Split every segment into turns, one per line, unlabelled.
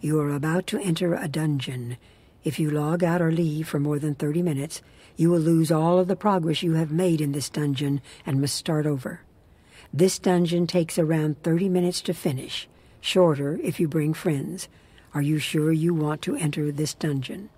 You are about to enter a dungeon. If you log out or leave for more than 30 minutes, you will lose all of the progress you have made in this dungeon and must start over. This dungeon takes around 30 minutes to finish, shorter if you bring friends. Are you sure you want to enter this dungeon?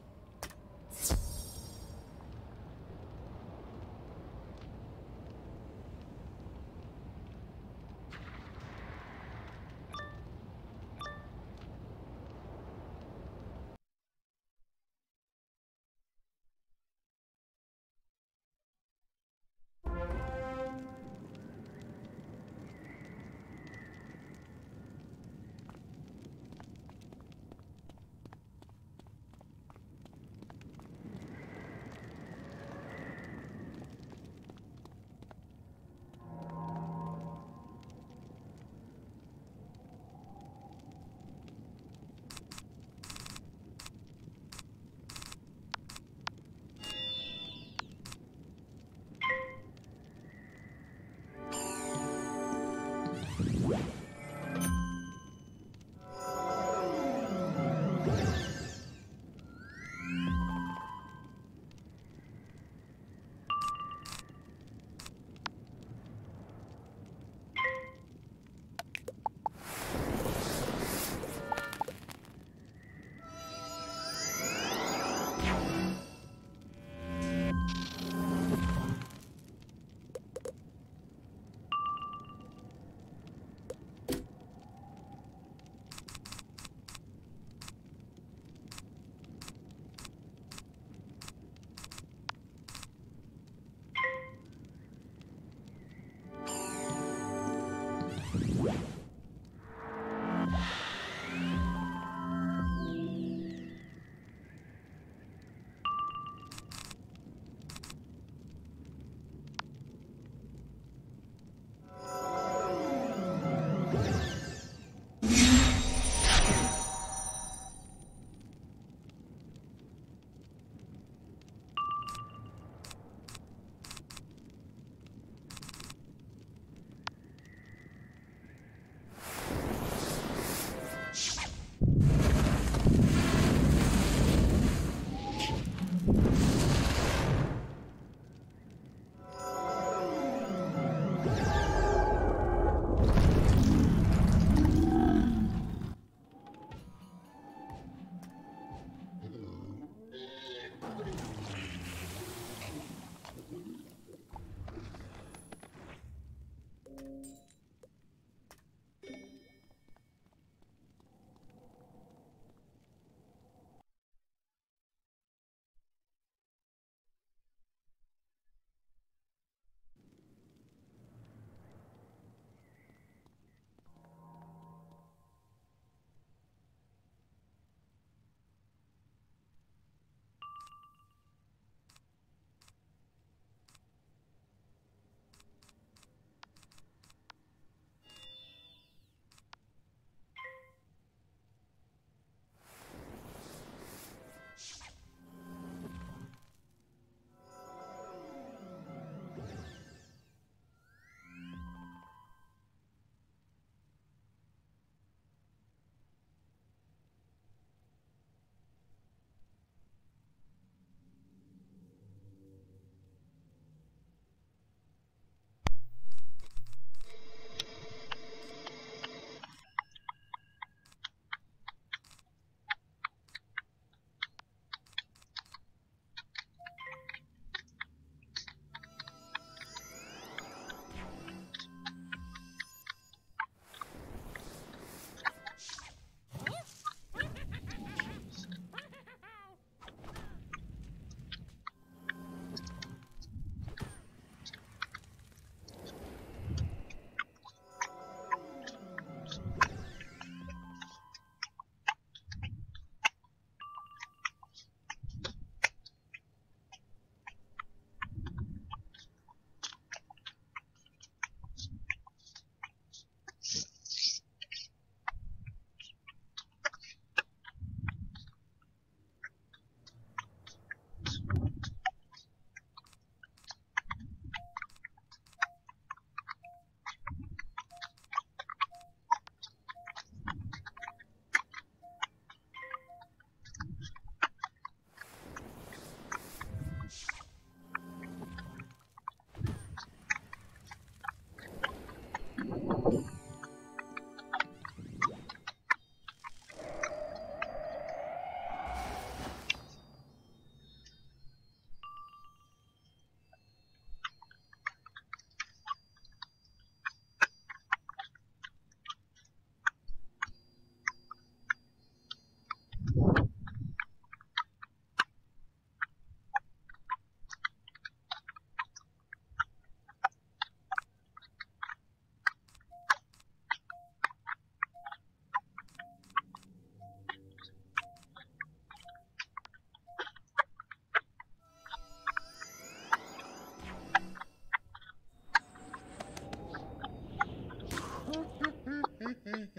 In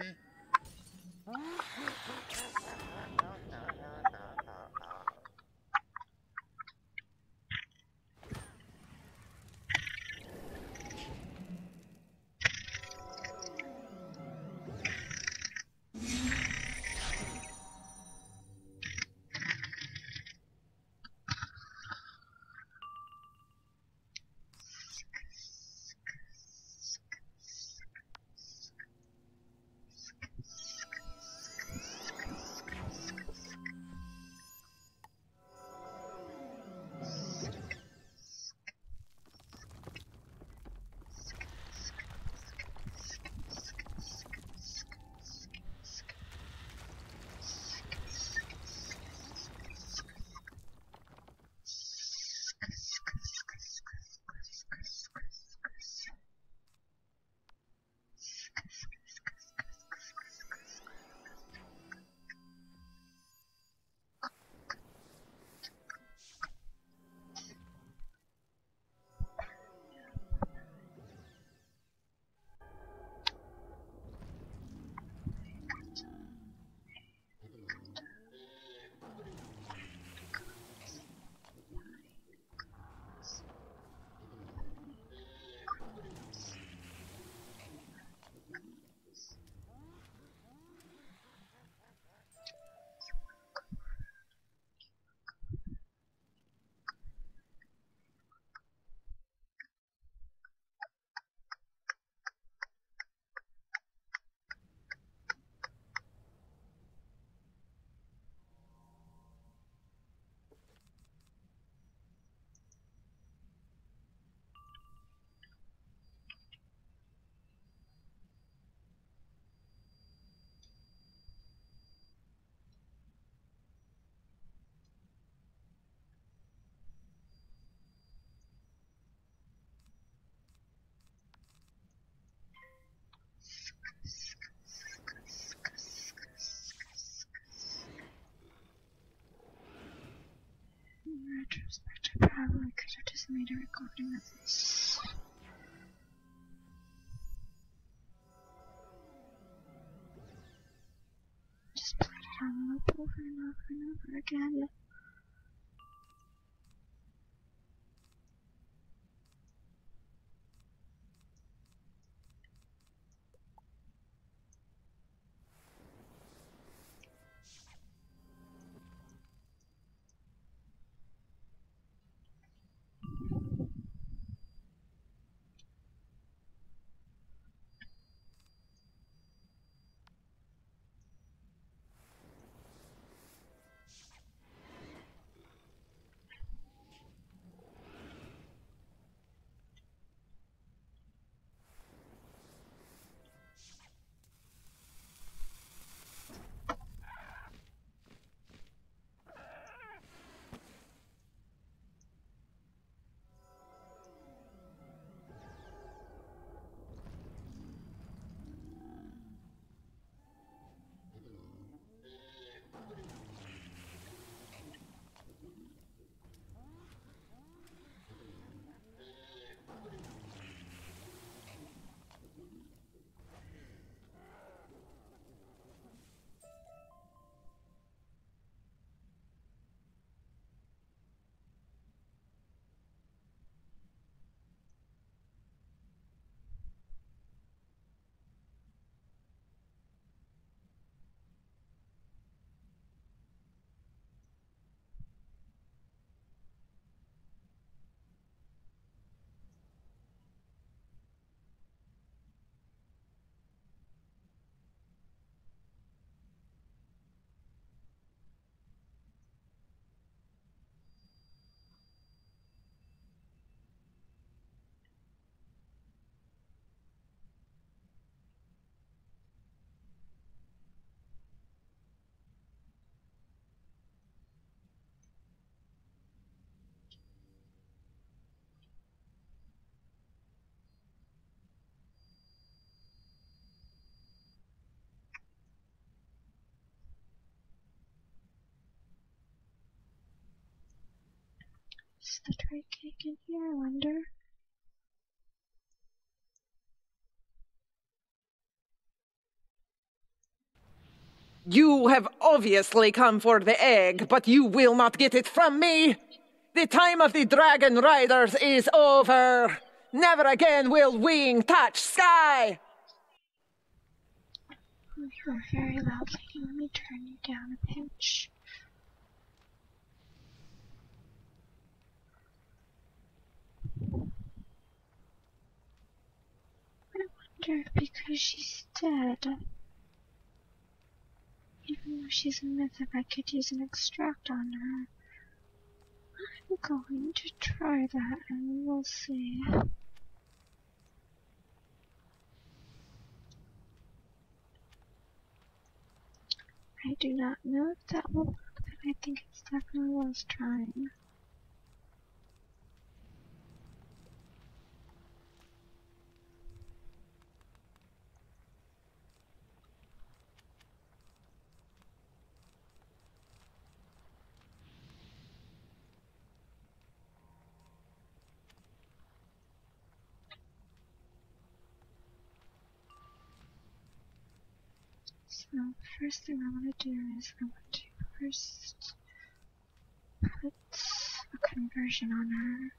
retrospect, I probably could have just made a recording of this. Just played it on loop over and over and over again. Is the tray cake in here, I wonder?
You have obviously come for the egg, but you will not get it from me. The time of the dragon riders is over. Never again will wing touch sky.
You are very loud, lady. Let me turn you down a pinch. I wonder if because she's dead, even though she's a myth, if I could use an extract on her. I'm going to try that and we'll see. I do not know if that will work, but I think it's definitely worth trying. So, first thing I want to do is I want to first put a conversion on her.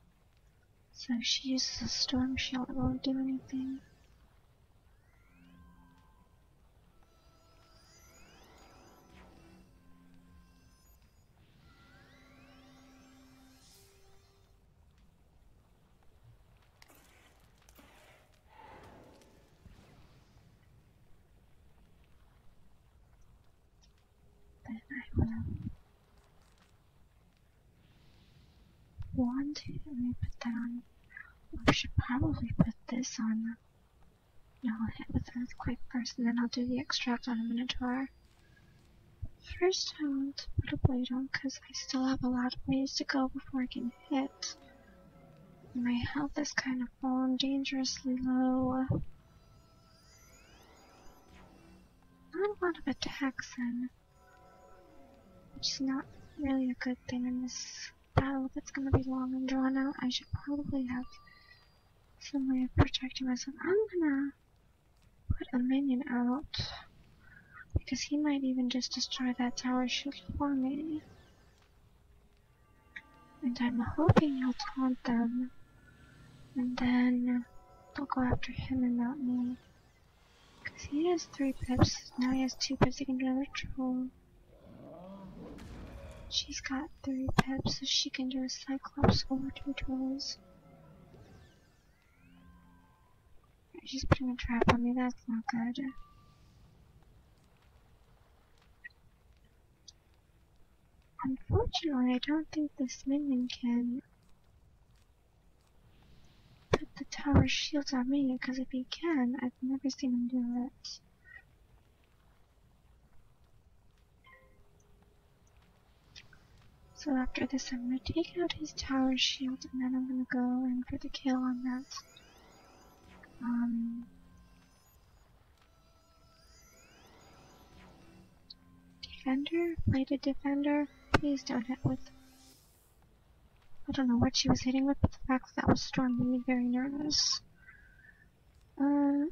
So if she uses a storm shield, it won't do anything. Then I will wand it. Let me put that on. I should probably put this on. No, I'll hit with earthquake first, and then I'll do the extract on a minotaur. First, I want to put a blade on because I still have a lot of ways to go before I can hit. My health is kind of fallen dangerously low. Not a lot of attacks in, which is not really a good thing in this battle. If it's going to be long and drawn out, I should probably have some way of protecting myself. I'm gonna put a minion out, because he might even just destroy that tower shield for me. And I'm hoping he'll taunt them, and then they'll go after him and not me. Because he has 3 pips, now he has 2 pips, he can do another troll. She's got 3 pips, so she can do a Cyclops over 2 trolls. She's putting a trap on me, that's not good. Unfortunately, I don't think this minion can put the tower shields on me, because if he can, I've never seen him do it. So after this, I'm going to take out his tower shield, and then I'm going to go in for the kill on that. Defender? Plated defender? Please don't hit with... I don't know what she was hitting with, but the fact that was storm made me very nervous. I'm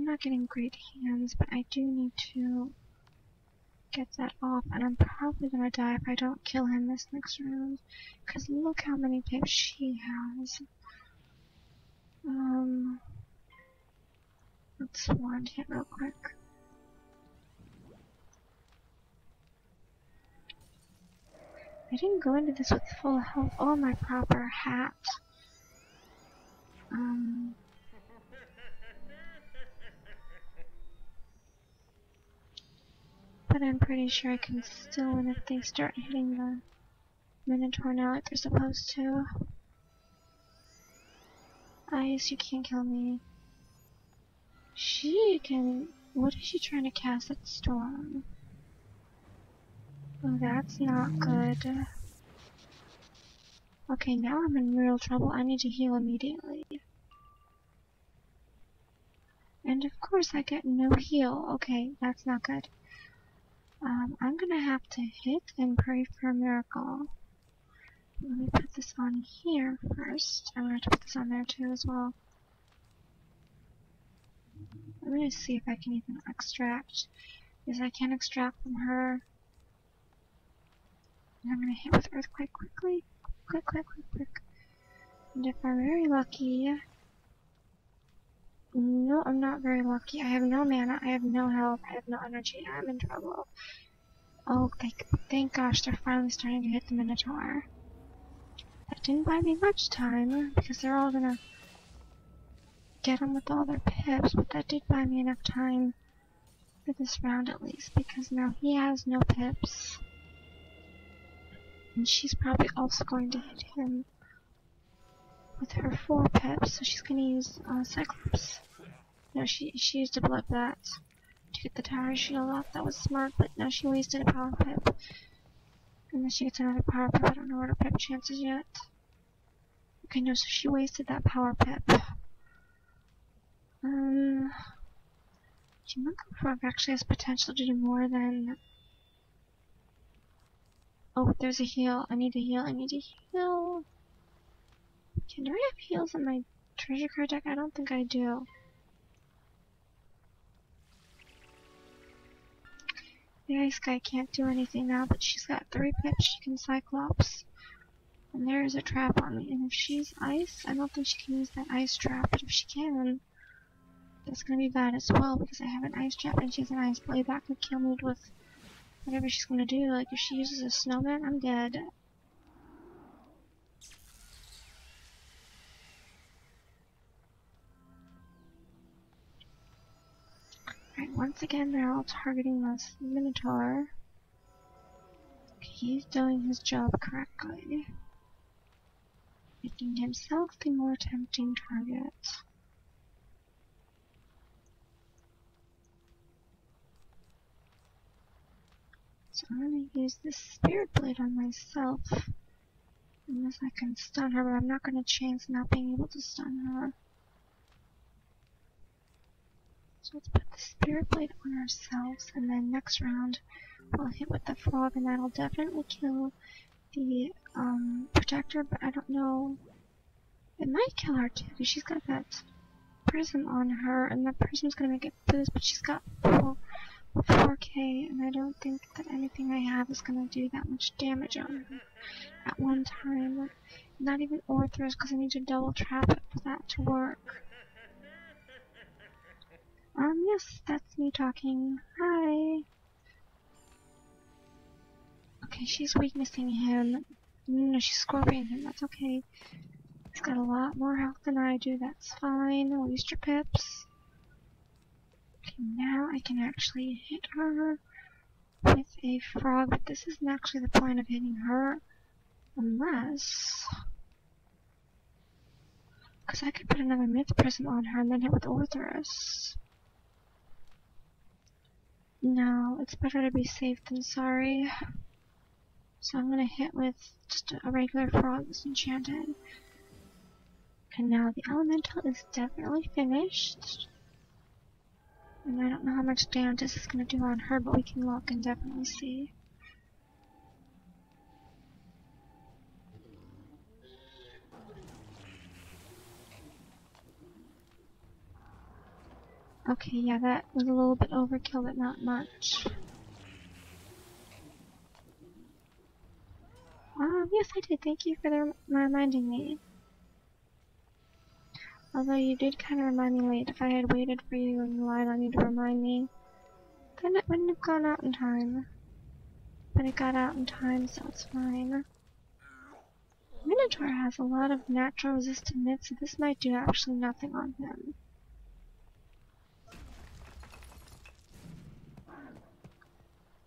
not getting great hands, but I do need to get that off, and I'm probably gonna die if I don't kill him this next round, because look how many pips she has. Let's wand hit real quick. I didn't go into this with full health or my proper hat. But I'm pretty sure I can still win if they start hitting the Minotaur now like they're supposed to. Ice, you can't kill me. She can... What is she trying to cast at Storm? Oh, that's not good. Okay, now I'm in real trouble. I need to heal immediately. And of course I get no heal. Okay, that's not good. I'm gonna have to hit and pray for a miracle. Let me put this on here first. I'm gonna have to put this on there too as well. I'm gonna see if I can even extract. Yes, I can extract from her. And I'm gonna hit with Earthquake quickly. Quick, quick, quick, quick. And if I'm very lucky... No, I'm not very lucky. I have no mana, I have no health, I have no energy, I'm in trouble. Oh, thank gosh, they're finally starting to hit the Minotaur. That didn't buy me much time, because they're all gonna get him with all their pips, but that did buy me enough time for this round at least, because now he has no pips. And she's probably also going to hit him with her 4 pips, so she's gonna use Cyclops. No, she used a Blood Bat to get the tower shield off. That was smart, but now she wasted a power pip. And then she gets another power pip. I don't know what her pip chances yet. Okay, no, so she wasted that power pip. Chimungo Frog actually has potential to do more than... Oh, there's a heal. I need a heal. I need a heal. Okay, do I have heals in my treasure card deck? I don't think I do. The ice guy can't do anything now, but she's got 3 pips. She can Cyclops. And there is a trap on me. And if she's ice, I don't think she can use that ice trap. But if she can, that's gonna be bad as well, because I have an ice trap and she has an ice blade. That could kill me with whatever she's gonna do. Like, if she uses a snowman, I'm dead. Alright, once again, they're all targeting this Minotaur. Okay, he's doing his job correctly, making himself the more tempting target. So I'm gonna use this Spirit Blade on myself, unless I can stun her, but I'm not gonna chance not being able to stun her. So let's put the Spirit Blade on ourselves, and then next round we'll hit with the Frog, and that'll definitely kill the Protector, but I don't know. It might kill her too, because she's got that prism on her, and that prism's gonna make it boost, but she's got 4k, and I don't think that anything I have is gonna do that much damage on her at one time. Not even Orthros, because I need to double trap it for that to work. Yes, that's me talking. Hi! Okay, she's weaknessing him. No, she's scorpioning him. That's okay. He's got a lot more health than I do. That's fine. Waste your pips. Okay, now I can actually hit her with a frog, but this isn't actually the point of hitting her. Unless... because I could put another Myth Prism on her and then hit with Orthros. No, it's better to be safe than sorry. So I'm gonna hit with just a regular frog that's enchanted. And now the elemental is definitely finished. And I don't know how much damage this is gonna do on her, but we can look and definitely see. Okay, yeah, that was a little bit overkill, but not much. Yes, I did. Thank you for reminding me. Although you did kind of remind me late. If I had waited for you and relied on you to remind me, then it wouldn't have gone out in time. But it got out in time, so it's fine. Minotaur has a lot of natural resistant myths, so this might do actually nothing on him.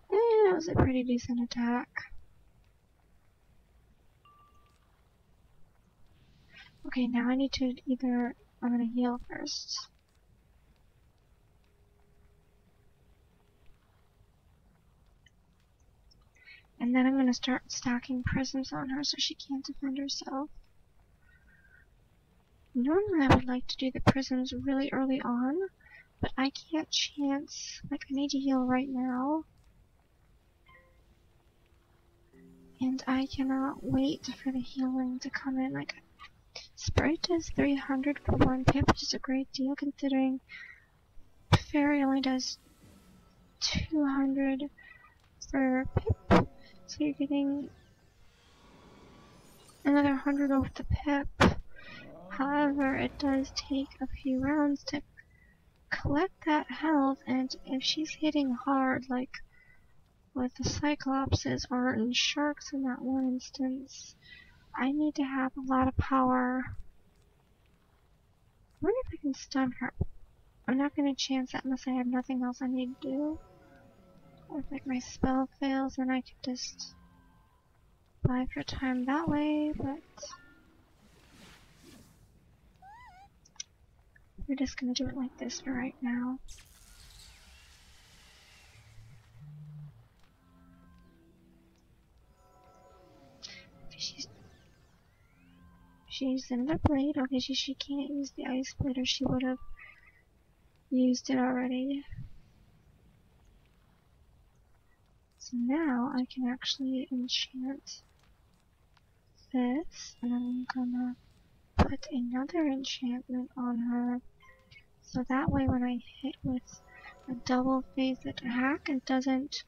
That was a pretty decent attack. Okay, now I need to either... I'm gonna heal first. And then I'm gonna start stacking prisms on her so she can't defend herself. Normally I would like to do the prisms really early on, but I can't chance... like, I need to heal right now. And I cannot wait for the healing to come in. Like, Sprite does 300 for 1 pip, which is a great deal considering fairy only does 200 for Pip, so you're getting another 100 off the Pip. However, it does take a few rounds to collect that health, and if she's hitting hard, like with the Cyclopses or in Sharks in that one instance, I need to have a lot of power. I wonder if I can stun her. I'm not going to chance that unless I have nothing else I need to do. Or if like my spell fails, then I could just buy for time that way, but we're just going to do it like this for right now. She's in the blade. Okay, she can't use the ice blade or she would have used it already. So now I can actually enchant this, and I'm gonna put another enchantment on her. So that way when I hit with a double phase attack, it doesn't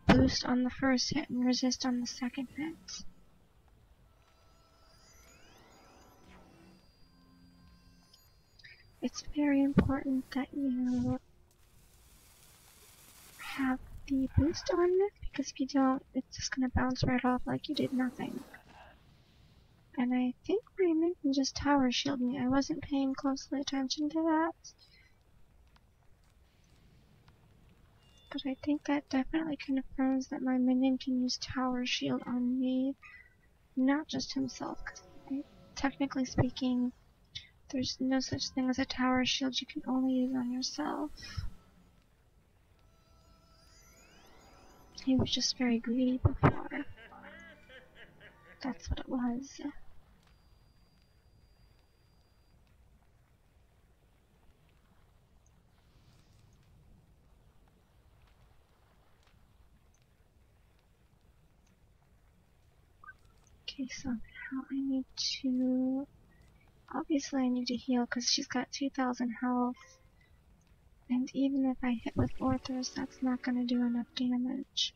boost on the first hit and resist on the second hit. It's very important that you have the boost on it, because if you don't, it's just gonna bounce right off like you did nothing. And I think my minion just tower shielded me. I wasn't paying closely attention to that. But I think that definitely confirms that my minion can use tower shield on me, not just himself, because technically speaking, there's no such thing as a tower shield. You can only use on yourself. He was just very greedy before. That's what it was. Okay, so now I need to... Obviously I need to heal because she's got 2,000 health. And even if I hit with Orthros, that's not going to do enough damage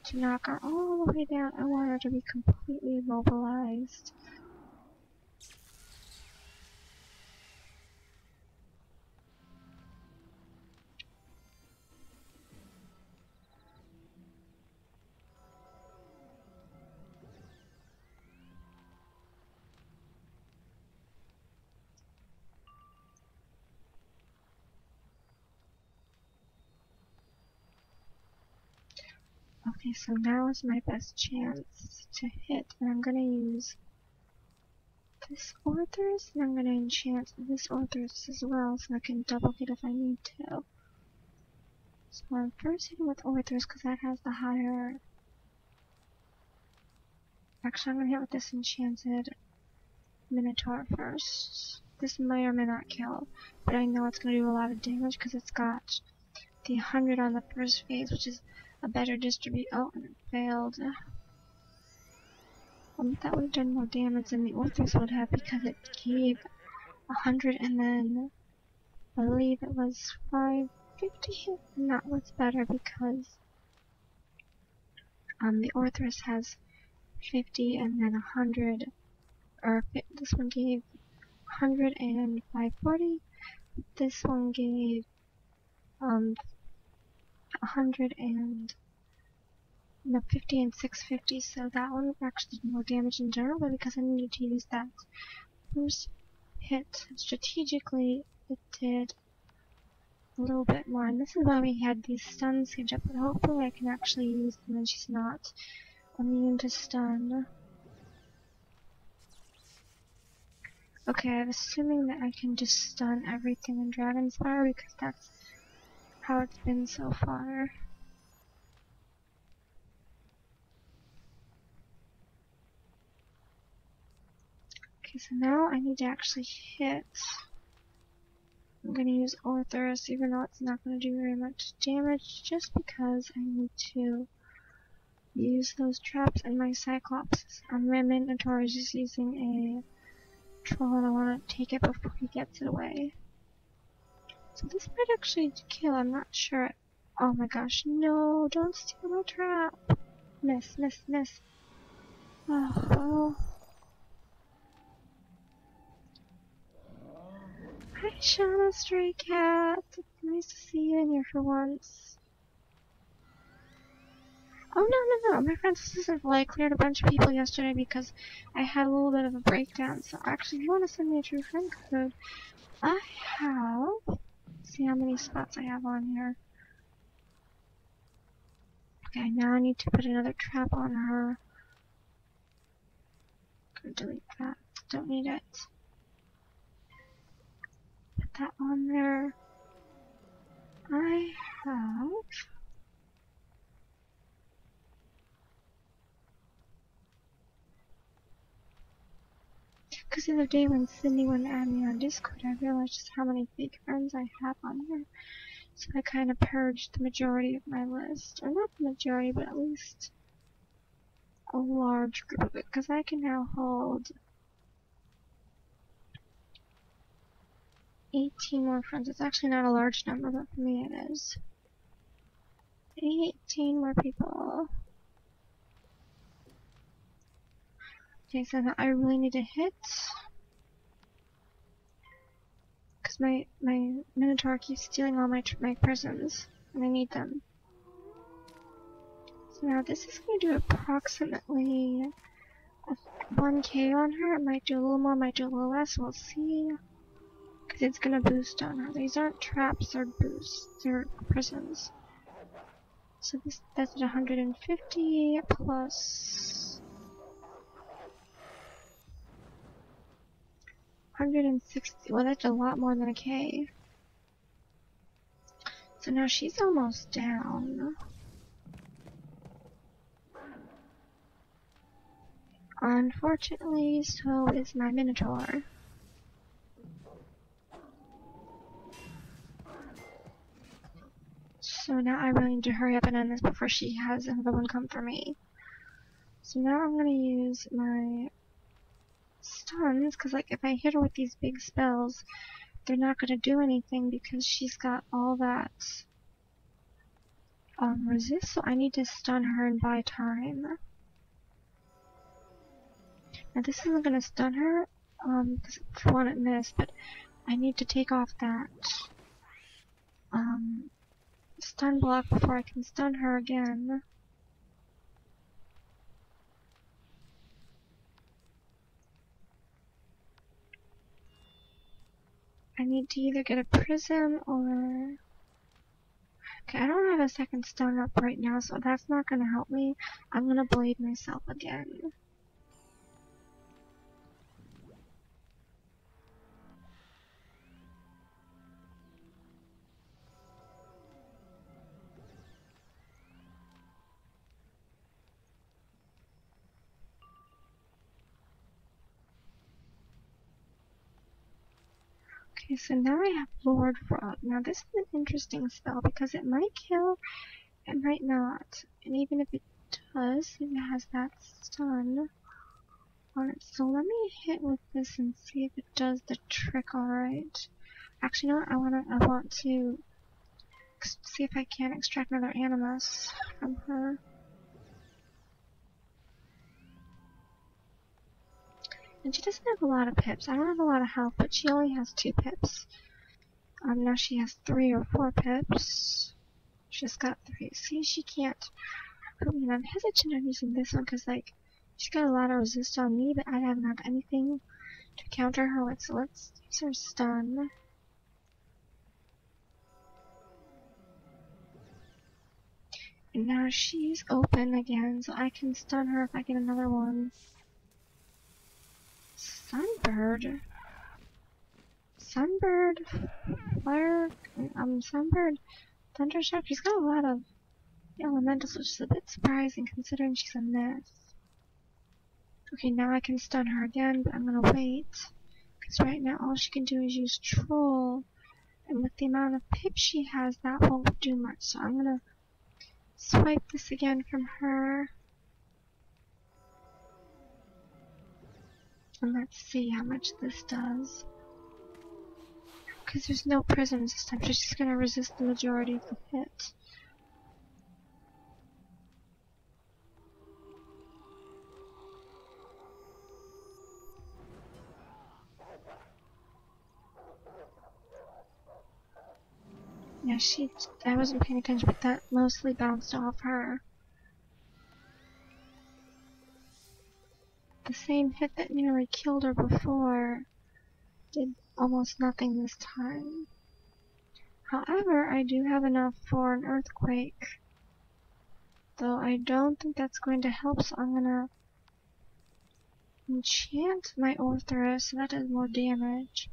to knock her all the way down. I want her to be completely immobilized. Okay, so now is my best chance to hit, and I'm gonna use this Orthros, and I'm gonna enchant this Orthros as well, so I can double hit if I need to. So I'm first hitting with Orthros because that has the higher... Actually, I'm gonna hit with this enchanted Minotaur first. This may or may not kill, but I know it's gonna do a lot of damage because it's got the 100 on the first phase, which is a better distribute. Oh, and it failed. That would have done more damage than the Orthros would have because it gave 100 and then I believe it was 550. And that was better because the Orthros has 50 and then 100. Or this one gave 100 and 540. This one gave 100 and no 50 and 650, so that one actually did more damage in general, but because I needed to use that first hit strategically, it did a little bit more. And this is why we had these stuns saved up, but hopefully I can actually use them and she's not immune to stun. Okay, I'm assuming that I can just stun everything in DragonSpyre because that's how it's been so far. Okay, so now I need to actually hit. I'm going to use Orthros, even though it's not going to do very much damage, just because I need to use those traps and my Cyclops. My Minotaur is just using a troll and I want to take it before he gets it away. So this might actually kill, I'm not sure. Oh my gosh, no, don't steal my trap. Miss, miss, miss. Oh, well. Hi, Shauna Stray Cat. It's nice to see you in here for once. Oh, no. My friend's assistant like cleared a bunch of people yesterday because I had a little bit of a breakdown. So actually, if you want to send me a true friend code, I have... Let's see how many spots I have on here. Okay, now I need to put another trap on her. I'm gonna delete that. Don't need it. Put that on there. I have... Because the other day when Sydney went at me on Discord, I realized just how many fake friends I have on here. So I kind of purged the majority of my list. Or not the majority, but at least a large group of it. Because I can now hold 18 more friends. It's actually not a large number, but for me it is. 18 more people. Okay, so now I really need to hit. Because my Minotaur keeps stealing all my prisons. And I need them. So now this is going to do approximately 1k on her. It might do a little more, might do a little less. We'll see. Because it's going to boost on her. These aren't traps, they're boosts. They're prisons. So that's at 150 plus 160. Well, that's a lot more than a K. So now she's almost down. Unfortunately, so is my Minotaur. So now I really need to hurry up and end this before she has another one come for me. So now I'm gonna use my stuns, because like if I hit her with these big spells, they're not gonna do anything because she's got all that resist, so I need to stun her and buy time. Now this isn't gonna stun her, because for one it missed, but I need to take off that stun block before I can stun her again. I need to either get a prism or... Okay, I don't have a second stun up right now, so that's not gonna help me. I'm gonna blade myself again. Okay, so now I have Lord Frog. Now this is an interesting spell because it might kill, it might not. And even if it does, it has that stun on it. So let me hit with this and see if it does the trick alright. Actually, no, I want to see if I can extract another animus from her. And she doesn't have a lot of pips. I don't have a lot of health, but she only has 2 pips. Now she has 3 or 4 pips. She's got 3. See, she can't hurt me. And I'm hesitant on using this one because, like, she's got a lot of resist on me, but I haven't have anything to counter her with. So let's use her stun. And now she's open again, so I can stun her if I get another one. Sunbird, Fire, Sunbird, Thundershock. She's got a lot of elementals, which is a bit surprising considering she's a myth. Okay, now I can stun her again, but I'm gonna wait. Because right now all she can do is use Troll. And with the amount of pips she has, that won't do much. So I'm gonna swipe this again from her. And let's see how much this does. Because there's no prisms this time. She's just gonna resist the majority of the hit. Yeah, I wasn't paying attention, but that mostly bounced off her. The same hit that nearly killed her before did almost nothing this time. However, I do have enough for an earthquake. Though I don't think that's going to help, so I'm gonna enchant my Orthrus, so that does more damage.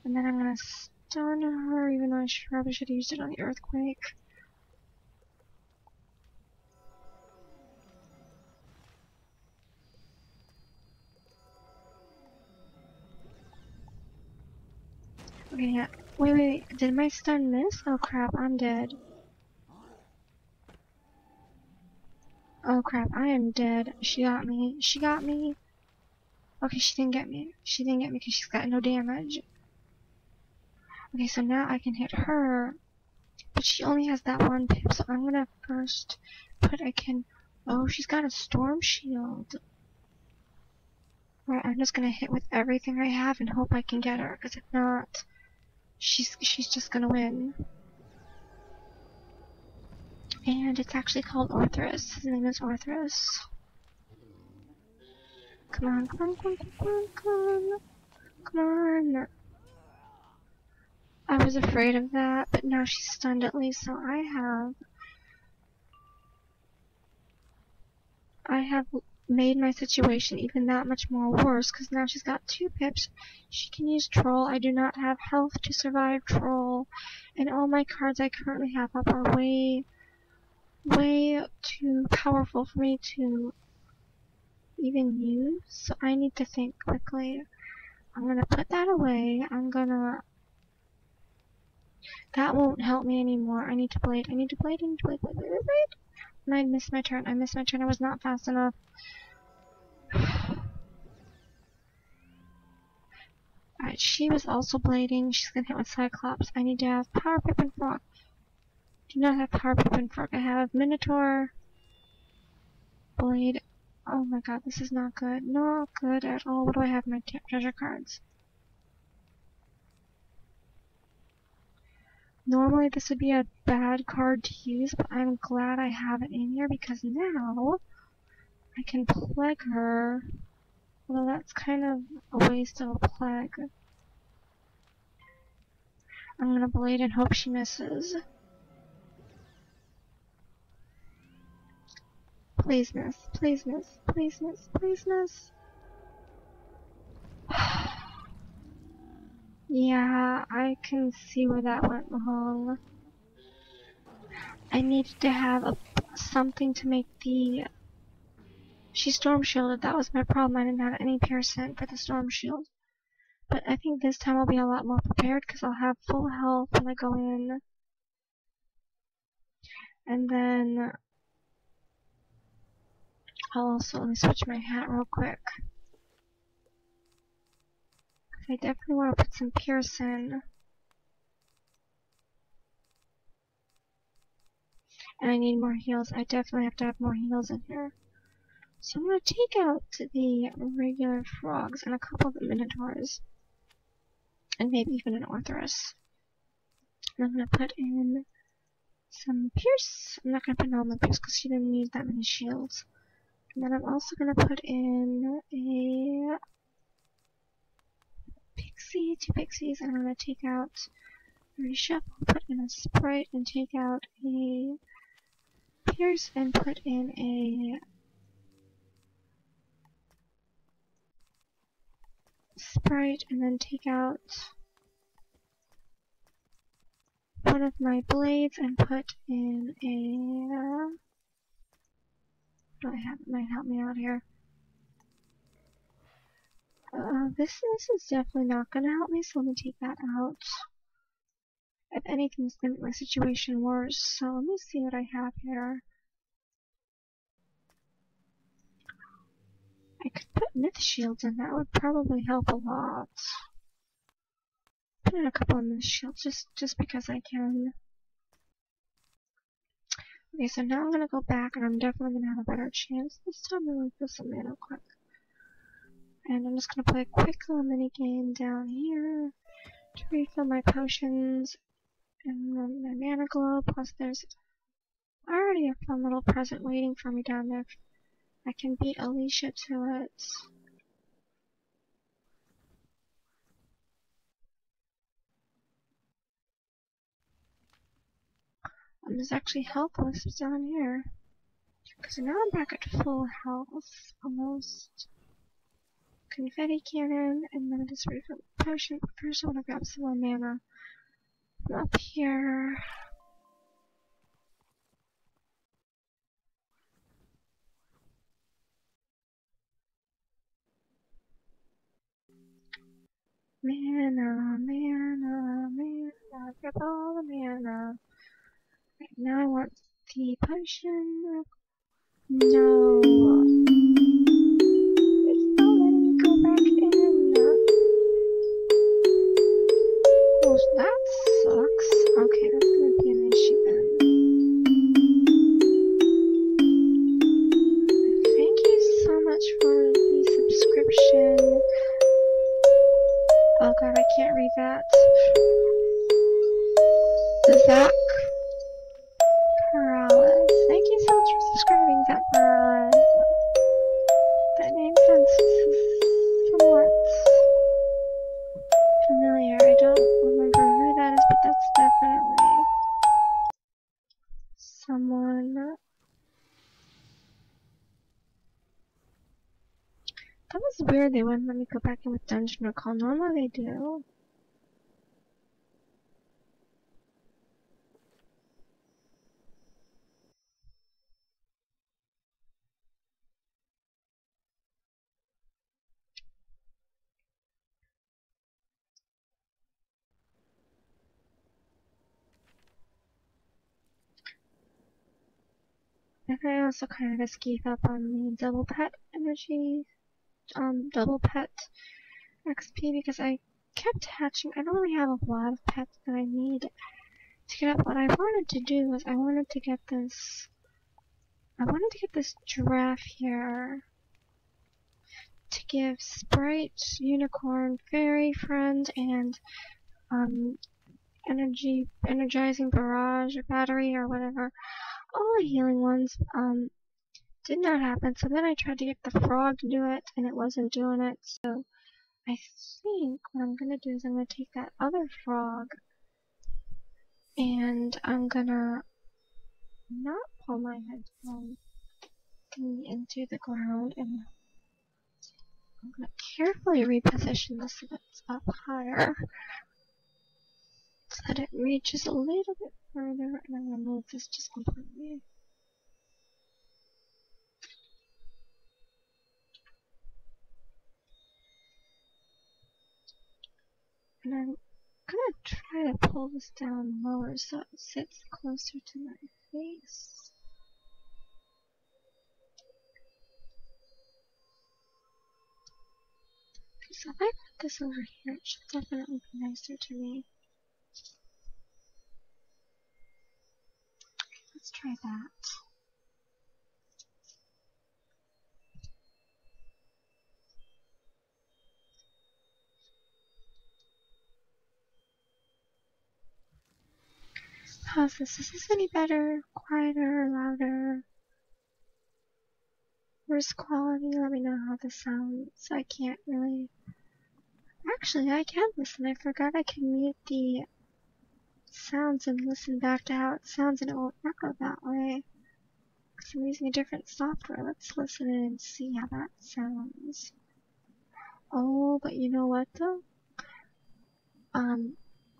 And then I'm gonna stun her, even though I probably should have used it on the earthquake. Okay, yeah. Wait, did my stun miss? Oh crap, I'm dead. Oh crap, I am dead. She got me. She got me. Okay, she didn't get me. She didn't get me because she's got no damage. Okay, so now I can hit her. But she only has that one pip, so I'm gonna first put oh, she's got a storm shield. Right, I'm just gonna hit with everything I have and hope I can get her, because if not, she's just gonna win. And it's actually called Orthrus. His name is Orthrus. Come on, come on, come on, come on, come on. Come on. I was afraid of that, but now she's stunned at least, so I have made my situation even that much more worse, because now she's got 2 pips. She can use Troll. I do not have health to survive Troll, and all my cards I currently have up are way too powerful for me to even use, so I need to think quickly. I'm gonna put that away. That won't help me anymore. I need to blade. And I missed my turn. I was not fast enough. Alright, she was also blading. She's gonna hit with Cyclops. I need to have Power Pip and Frog. Do not have Power Pip and Frog. I have Minotaur, Blade. Oh my god, this is not good. Not good at all. What do I have in my treasure cards? Normally this would be a bad card to use, but I'm glad I have it in here because now I can plague her. Although that's kind of a waste of a plague. I'm gonna blade and hope she misses. Please miss, please miss, please miss, please miss. Yeah, I can see where that went wrong. I needed to have something to make the... She storm shielded, that was my problem. I didn't have any piercing for the storm shield. But I think this time I'll be a lot more prepared because I'll have full health when I go in. And then I'll also, let me switch my hat real quick. I definitely want to put some pierce in. And I need more heals. I definitely have to have more heals in here. So I'm going to take out the regular frogs and a couple of the minotaurs. And maybe even an Orthrus. And I'm going to put in some pierce. I'm not going to put normal pierce because she didn't use that many shields. And then I'm also going to put in a pixie, 2 pixies, and I'm going to take out a reshuffle, put in a sprite, and take out a pierce, and put in a sprite, and then take out one of my blades, and put in a... what do I have that might help me out here? This is definitely not going to help me, so let me take that out. If anything, it's going to make my situation worse, so let me see what I have here. I could put myth shields in, that would probably help a lot. put in a couple of mist shields just because I can. Okay, so now I'm gonna go back and I'm definitely gonna have a better chance this time to refill some mana quick. And I'm just gonna play a quick little mini game down here to refill my potions and my mana glow. Plus there's already a fun little present waiting for me down there. I can beat Alicia to it. There's actually health wisps down here. Because now I'm back at full health, almost. Confetti cannon, and then just refill the potion. But first I want to grab some more mana from up here. Mana, mana, mana, grab all the mana. Right, now I want the potion. No. It's not letting me go back in. Well, that sucks. Okay, that's gonna be an issue then. Thank you so much for the subscription. Oh god, I can't read that. Zach Perales. Thank you so much for subscribing, Zach Perales. That name sounds somewhat familiar. I don't remember who that is, but that's definitely someone. That was weird, they wouldn't let me go back in with Dungeon Recall. Normally they do. And I also kind of gave up on the double pet energy, double pet XP because I kept hatching. I don't really have a lot of pets that I need to get up. What I wanted to do was I wanted to get this giraffe here to give Sprite, Unicorn, Fairy Friend, and energizing barrage or battery or whatever. All the healing ones did not happen. So then I tried to get the frog to do it, and it wasn't doing it. So I think what I'm gonna do is I'm gonna take that other frog, and I'm gonna not pull my headphone into the ground, and I'm gonna carefully reposition this so that it's up higher, so that it reaches a little bit further, and I'm gonna move this just completely. And I'm gonna try to pull this down lower so it sits closer to my face. So if I put this over here, it should definitely be nicer to me. Let's try that. How's this? Is this any better? Quieter? Louder? Worse quality? Let me know how this sounds. I can't really... Actually, I can listen. I forgot I can mute the sounds and listen back to how it sounds, and it won't echo that way. Because I'm using a different software. Let's listen in and see how that sounds. Oh, but you know what though?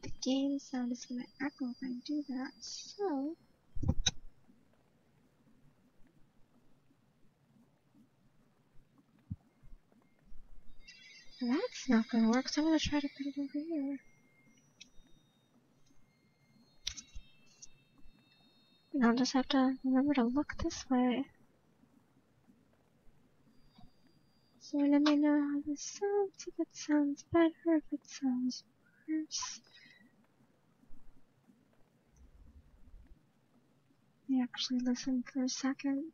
The game sound is gonna echo if I do that, so... That's not gonna work, so I'm gonna try to put it over here. And I'll just have to remember to look this way. So let me know how this sounds, if it sounds better, if it sounds ears. I actually listened for a second.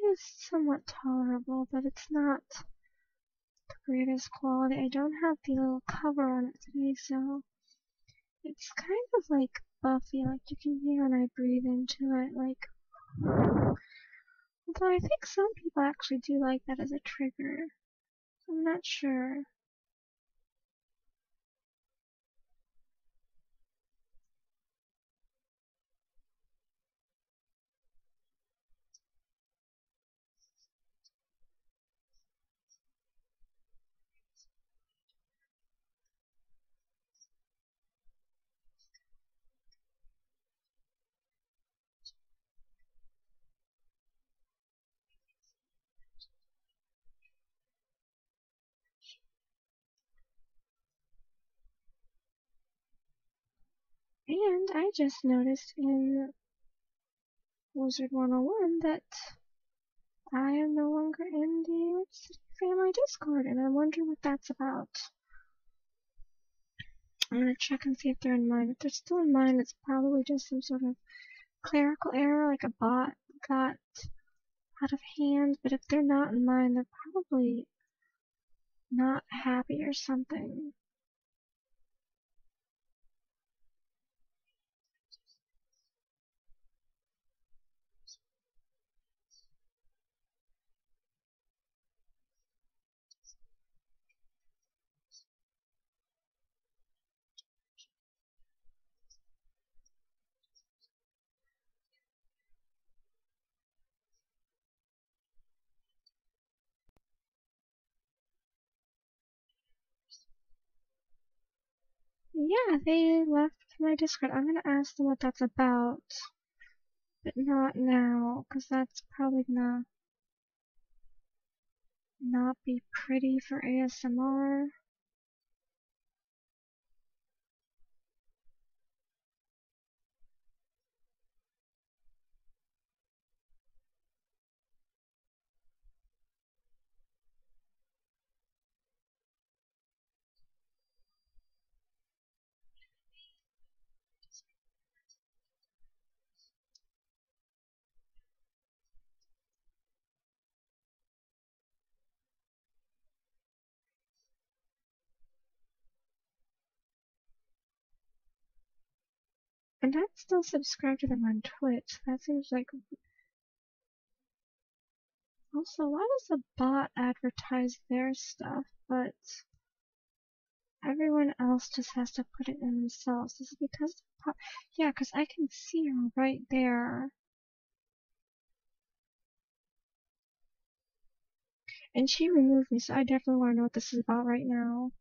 It is somewhat tolerable, but it's not the greatest quality. I don't have the little cover on it today, so it's kind of like buffy, like you can hear when I breathe into it, like, although I think some people actually do like that as a trigger. I'm not sure. And I just noticed in Wizard 101 that I am no longer in the Witch City Family Discord, and I wonder what that's about. I'm gonna check and see if they're in mine. If they're still in mine, it's probably just some sort of clerical error, like a bot got out of hand. But if they're not in mine, they're probably not happy or something. Yeah, they left my Discord. I'm gonna ask them what that's about, but not now, because that's probably gonna not be pretty for ASMR. And I'm still subscribed to them on Twitch. That seems like... Also, why does a bot advertise their stuff, but everyone else just has to put it in themselves? Is it because... Yeah, because I can see her right there. And she removed me, so I definitely want to know what this is about right now.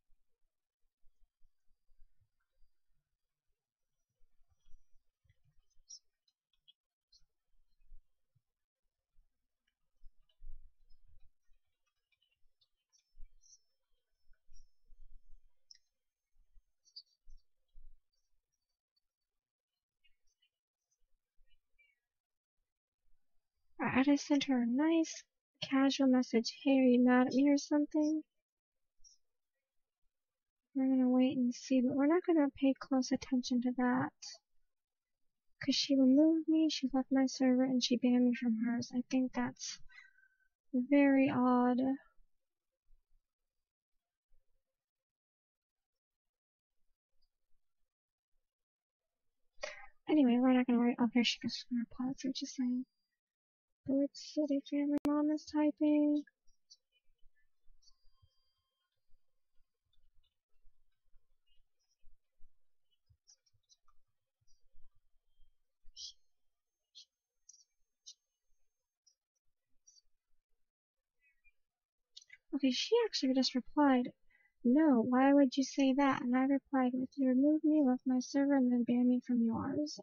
I just sent her a nice casual message. Hey, are you mad at me or something? We're gonna wait and see, but we're not gonna pay close attention to that. Because she removed me, she left my server, and she banned me from hers. I think that's very odd. Anyway, we're not gonna worry. Oh, here she goes. I'm gonna pause her just saying. The Witch City Family Mom is typing. Okay, she actually just replied, "No, why would you say that?" And I replied with, "You removed me, left my server, and then banned me from yours."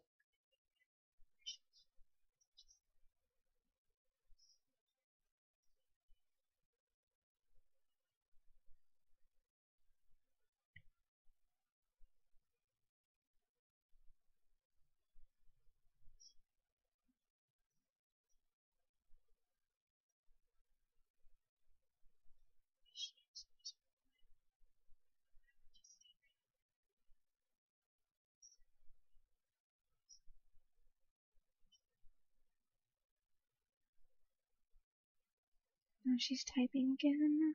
Now she's typing again.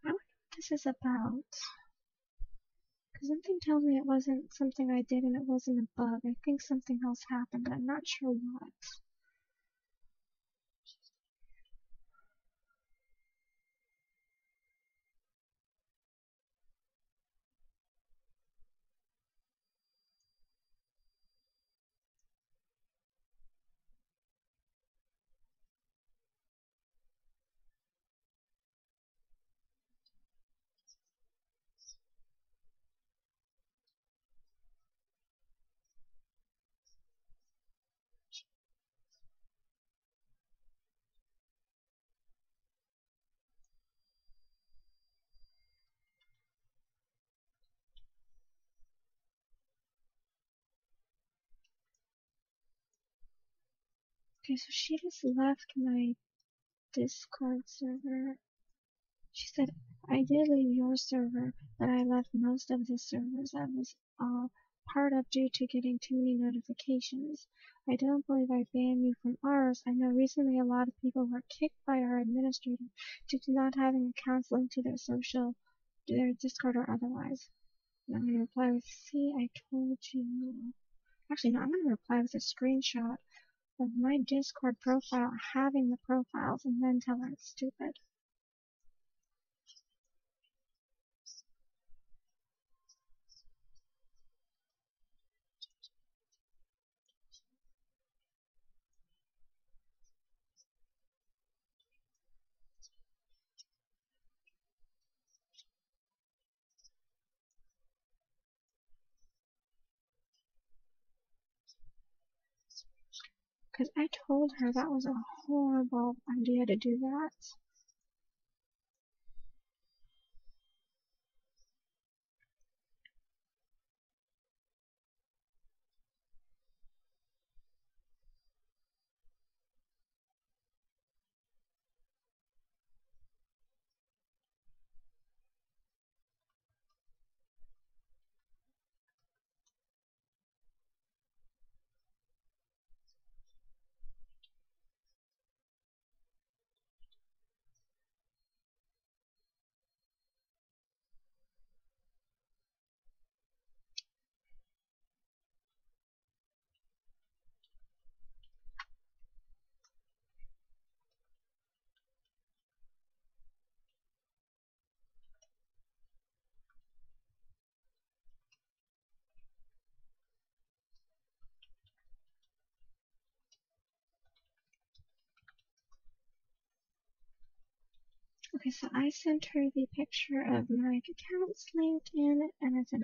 I wonder what this is about. Because something tells me it wasn't something I did and it wasn't a bug. I think something else happened, but I'm not sure what. Okay, so she just left my Discord server. She said, "I did leave your server, but I left most of the servers I was part of due to getting too many notifications. I don't believe I banned you from ours. I know recently a lot of people were kicked by our administrator due to not having accounts linked to their Discord or otherwise." And I'm going to reply with, "See, I told you." Actually, no, I'm going to reply with a screenshot of my Discord profile having the profiles and then tell her it's stupid. Because I told her that was a horrible idea to do that. Okay, so I sent her the picture of my accounts linked in, and I said,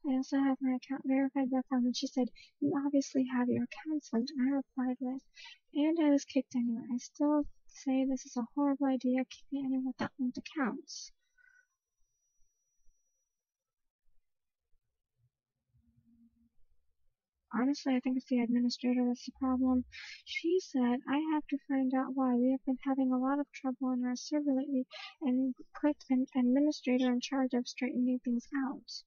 "I also have my account verified by phone," and she said, "You obviously have your accounts linked," and I replied with, "And I was kicked anyway. I still say this is a horrible idea, keeping anyone without linked accounts." Honestly, I think it's the administrator that's the problem. She said, "I have to find out why. We have been having a lot of trouble on our server lately and put an administrator in charge of straightening things out."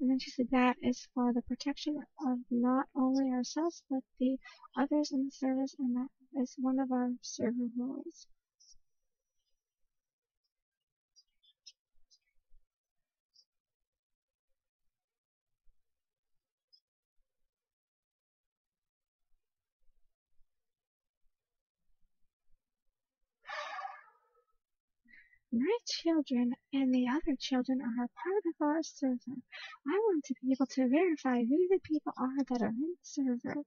And then she said that is for the protection of not only ourselves, but the others in the service, and that is one of our server roles. My children and the other children are a part of our server. I want to be able to verify who the people are that are in the server.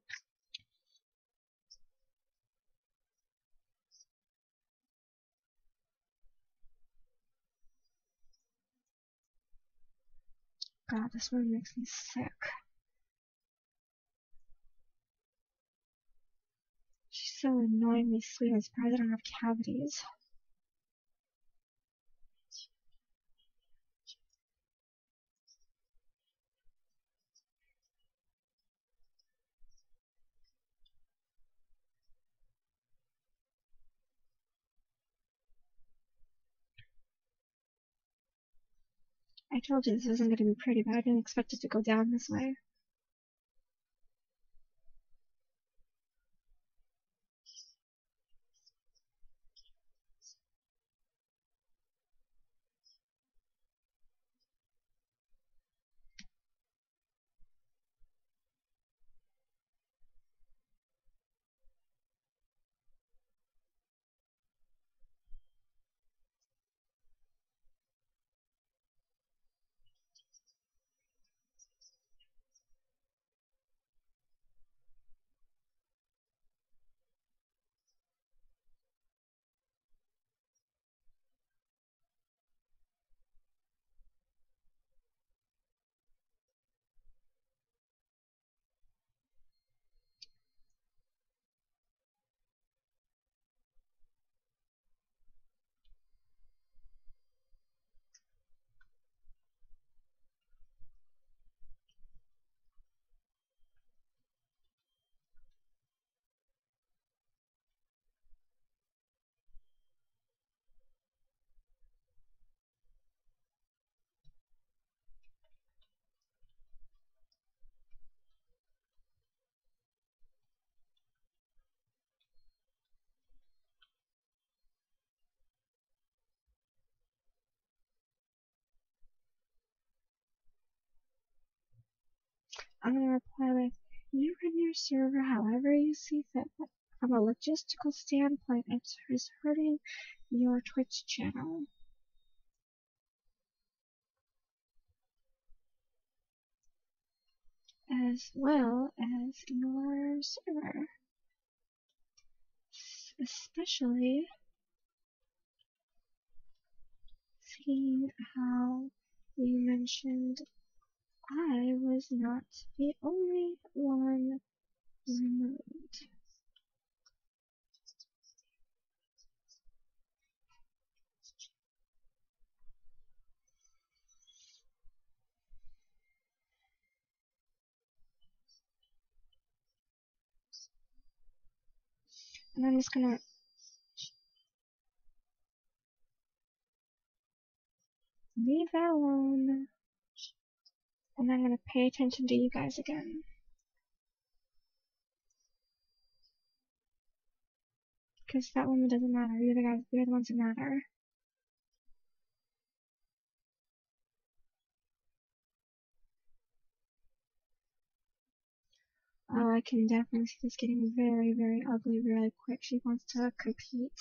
God, this one makes me sick. She's so annoyingly sweet. I'm surprised I don't have cavities. I told you this wasn't going to be pretty, but I didn't expect it to go down this way. I'm going to reply with, you run your server however you see fit, but from a logistical standpoint, it is hurting your Twitch channel, as well as your server. Especially seeing how you mentioned I was not the only one removed. And I'm just gonna leave that alone, and I'm gonna pay attention to you guys again. Because that woman doesn't matter. You're the ones who matter. Oh, I can definitely see this getting very, very ugly really quick. She wants to compete.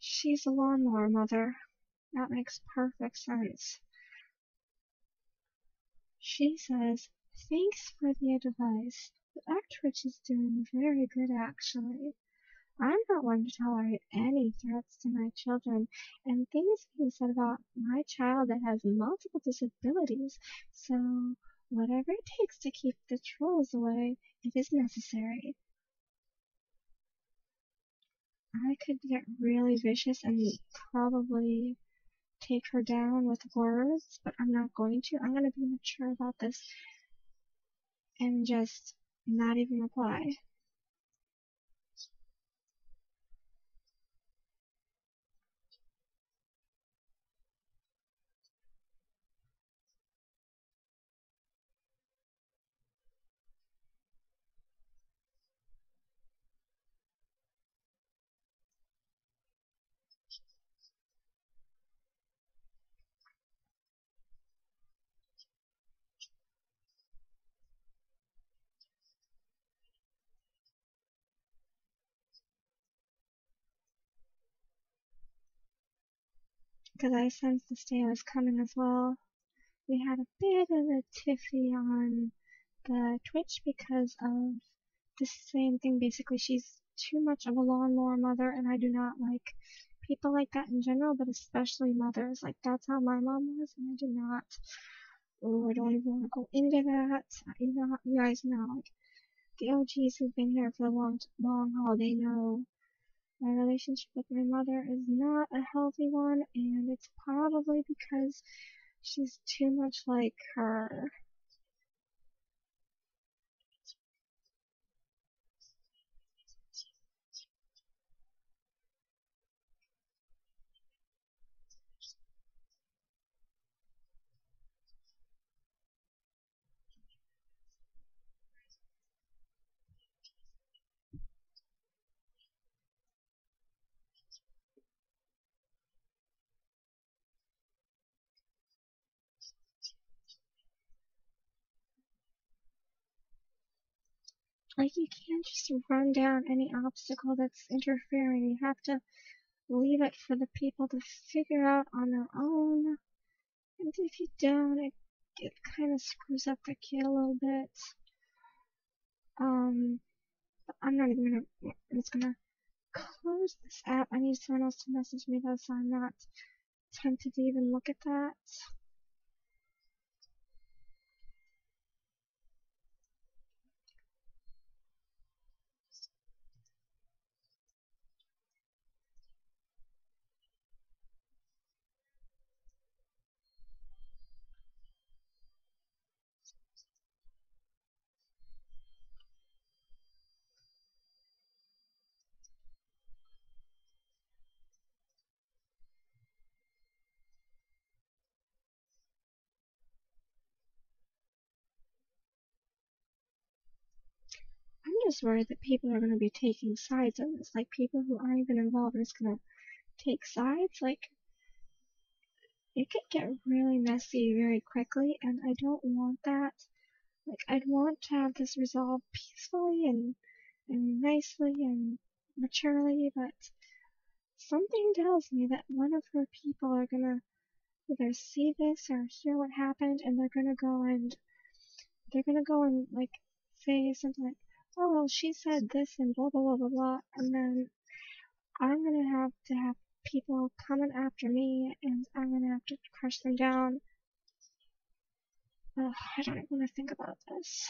She's a lawnmower mother. That makes perfect sense. She says, thanks for the advice, but our Twitch is doing very good actually. I'm not one to tolerate any threats to my children, and things being said about my child that has multiple disabilities, so whatever it takes to keep the trolls away, it is necessary. I could get really vicious and probably take her down with words, but I'm not going to. I'm going to be mature about this and just not even reply. Because I sensed this day was coming as well. We had a bit of a tiffy on the Twitch because of the same thing. Basically, she's too much of a lawnmower mother, and I do not like people like that in general, but especially mothers. Like, that's how my mom was, and I do not. Oh, I don't even want to go into that. You guys know, like, the OGs who've been here for a long haul, they know my relationship with my mother is not a healthy one, and it's probably because she's too much like her. Like, you can't just run down any obstacle that's interfering. You have to leave it for the people to figure out on their own. And if you don't, it kind of screws up the kid a little bit. But I'm not even gonna, I'm just gonna close this app. I need someone else to message me though, so I'm not tempted to even look at that. I'm just worried that people are gonna be taking sides on this. Like, people who aren't even involved are just gonna take sides. Like, it could get really messy very quickly, and I don't want that. Like, I'd want to have this resolved peacefully and nicely and maturely, but something tells me that one of her people are gonna either see this or hear what happened, and they're gonna go and like say something like, "Oh well, she said this and blah blah blah blah blah," and then I'm gonna have people coming after me, and I'm gonna have to crush them down. Ugh, I don't even want to think about this.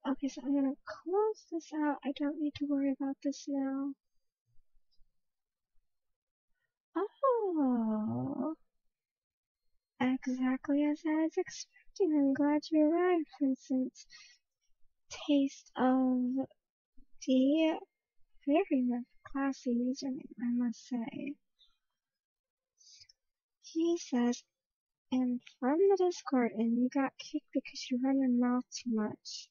Okay, so I'm gonna close this out. I don't need to worry about this now. Oh, exactly as I was expecting. I'm glad you arrived, Vincent. Taste of the very classy username, I must say. He says, and from the Discord, and you got kicked because you run your mouth too much.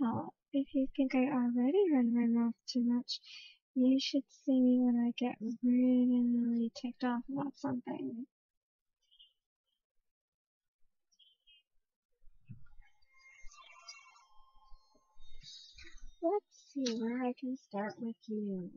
Well, if you think I already run my mouth too much, you should see me when I get really ticked off about something. Let's see where I can start with you.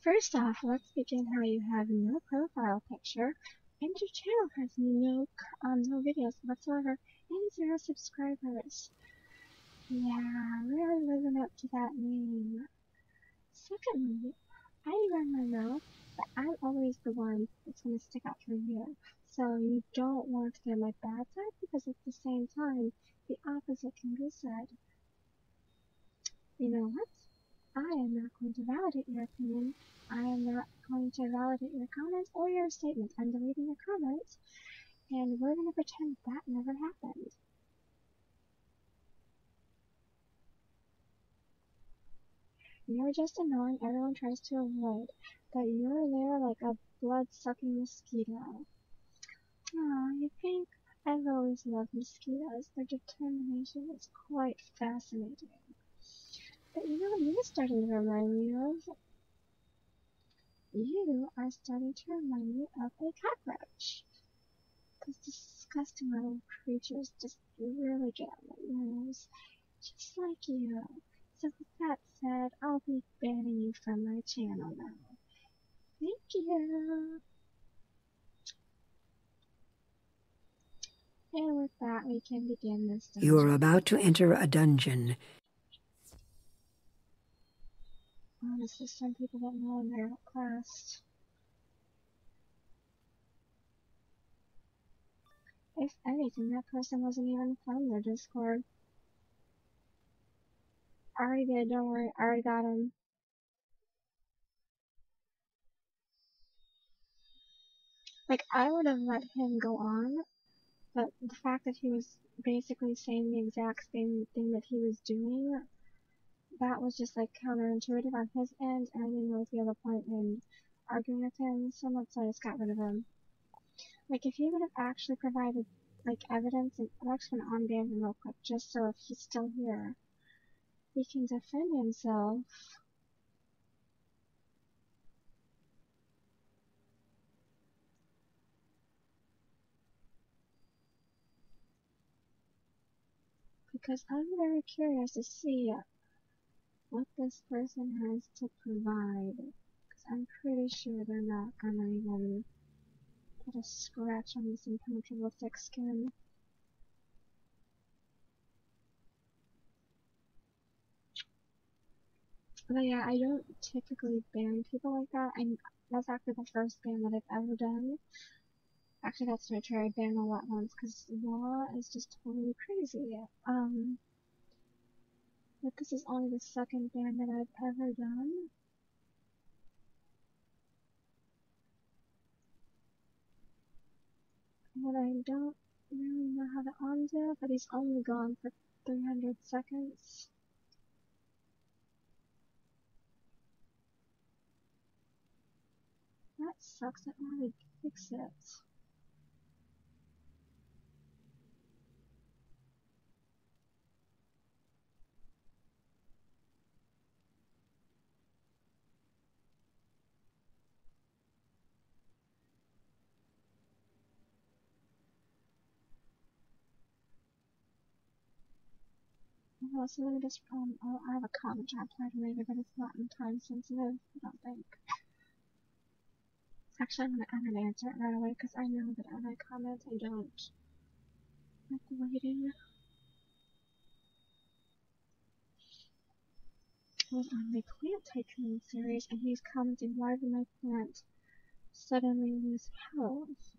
First off, let's begin how you have no profile picture, and your channel has no videos whatsoever, and 0 subscribers. Yeah, really living up to that name. Secondly, I run my mouth, but I'm always the one that's gonna stick out for you. So you don't want to get my bad side, because at the same time, the opposite can be said. You know what? I am not going to validate your opinion. I am not going to validate your comments or your statements. I'm deleting your comments, and we're going to pretend that never happened. You're just annoying, everyone tries to avoid, but you're there like a blood-sucking mosquito. Aw, you think? I've always loved mosquitoes. Their determination is quite fascinating. But you know what you're starting to remind me of? You are starting to remind me of a cockroach. Those disgusting little creatures just really get on my nerves. Just like you. So with that said, I'll be banning you from my channel now. Thank you. And with that, we can begin this dungeon.
You are about to enter a dungeon.
Honestly, some people don't know when they're outclassed. If anything, that person wasn't even from their Discord. I already did, don't worry, I already got him. Like, I would have let him go on, but the fact that he was basically saying the exact same thing that he was doing, that was just like counterintuitive on his end, and I didn't really feel the point in arguing with him, so much I just got rid of him. Like, if he would have actually provided, like, evidence, and I'm actually gonna unban him real quick, just so if he's still here, he can defend himself. Because I'm very curious to see what this person has to provide. Because I'm pretty sure they're not gonna even put a scratch on this impenetrable thick skin. But yeah, I don't typically ban people like that. That's actually the first ban that I've ever done. Actually, that's not true. I banned a lot once because law is just totally crazy. But this is only the second ban that I've ever done. And I don't really know how to undo, but he's only gone for 300 seconds. That sucks. I wanted to fix it. Well, so let me just, I have a comment I'll try to later, but it's not in time sensitive, I don't think. Actually, I'm gonna answer it right away because I know that on my comments I don't like waiting. I was on the Plant Tycoon series and he's commenting why did my plant suddenly lose health.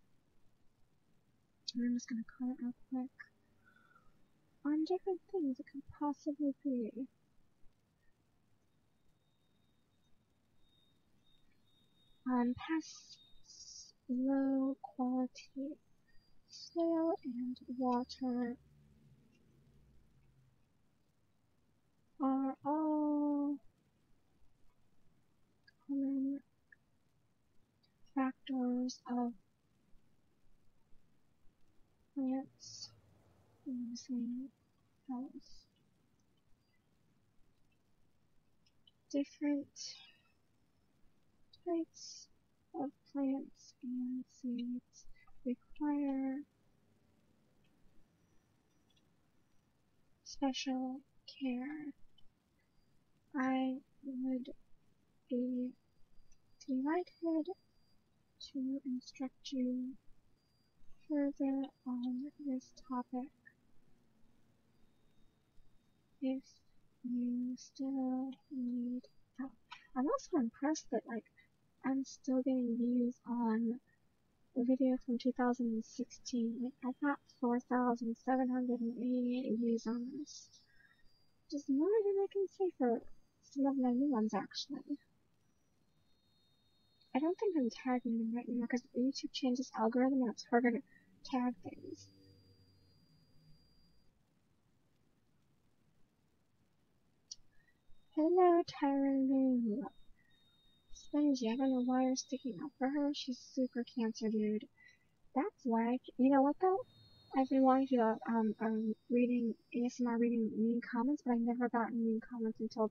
And I'm just gonna comment real quick on different things it could possibly be. Pests, low quality soil and water are all common factors of plants losing health. Different types of plants and seeds require special care. I would be delighted to instruct you further on this topic if you still need help. I'm also impressed that I'm still getting views on a video from 2016. I got 4,788 views on this. Which is more than I can say for some of my new ones, actually. I don't think I'm tagging them right now because YouTube changes algorithm and it's harder to tag things. Hello, Tyranoo. Spongy, I don't know why you're sticking up for her. She's super cancer, dude. That's why. You know what though? I've been wanting to reading ASMR reading mean comments, but I never got mean comments until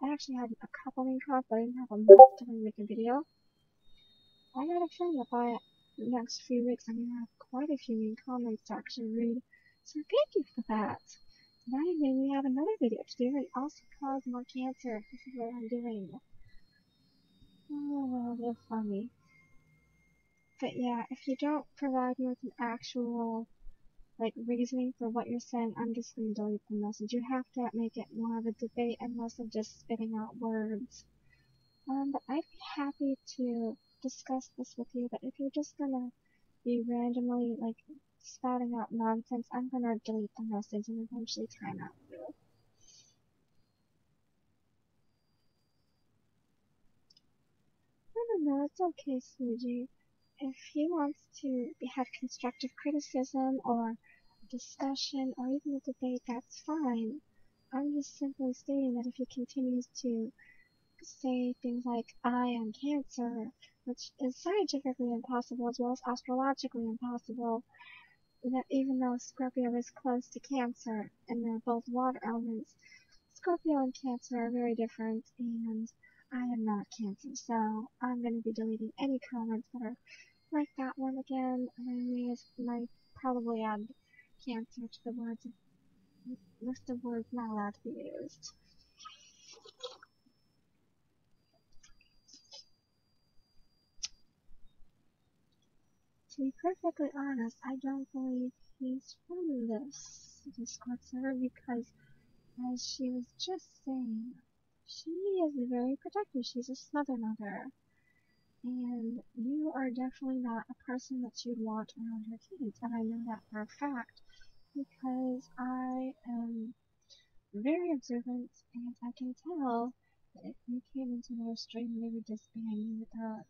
I actually had a couple mean comments, but I didn't have enough to make a video. I got a feeling that by the next few weeks I'm gonna have quite a few mean comments to actually read. So thank you for that. Now you made me have another video to do and also cause more cancer. This is what I'm doing. Oh, they're funny. But yeah, if you don't provide me with an actual reasoning for what you're saying, I'm just gonna delete the message. You have to make it more of a debate and less of just spitting out words. But I'd be happy to discuss this with you, but if you're just gonna be randomly spouting out nonsense, I'm gonna delete the message and eventually time out you. I don't know, it's okay, Suji. If he wants to have constructive criticism or discussion or even a debate, that's fine. I'm just simply stating that if he continues to say things like, I am Cancer, which is scientifically impossible as well as astrologically impossible, that even though Scorpio is close to Cancer and they're both water elements, Scorpio and Cancer are very different, and I am not Cancer, so I'm going to be deleting any comments that are like that one again. I might probably add Cancer to the list of words not allowed to be used. To be perfectly honest, I don't believe he's from this Discord server because, as she was just saying, she is very protective. She's a Southerner. And you are definitely not a person that you'd want around her kids. And I know that for a fact because I am very observant and I can tell that if you came into their stream, they would disband you without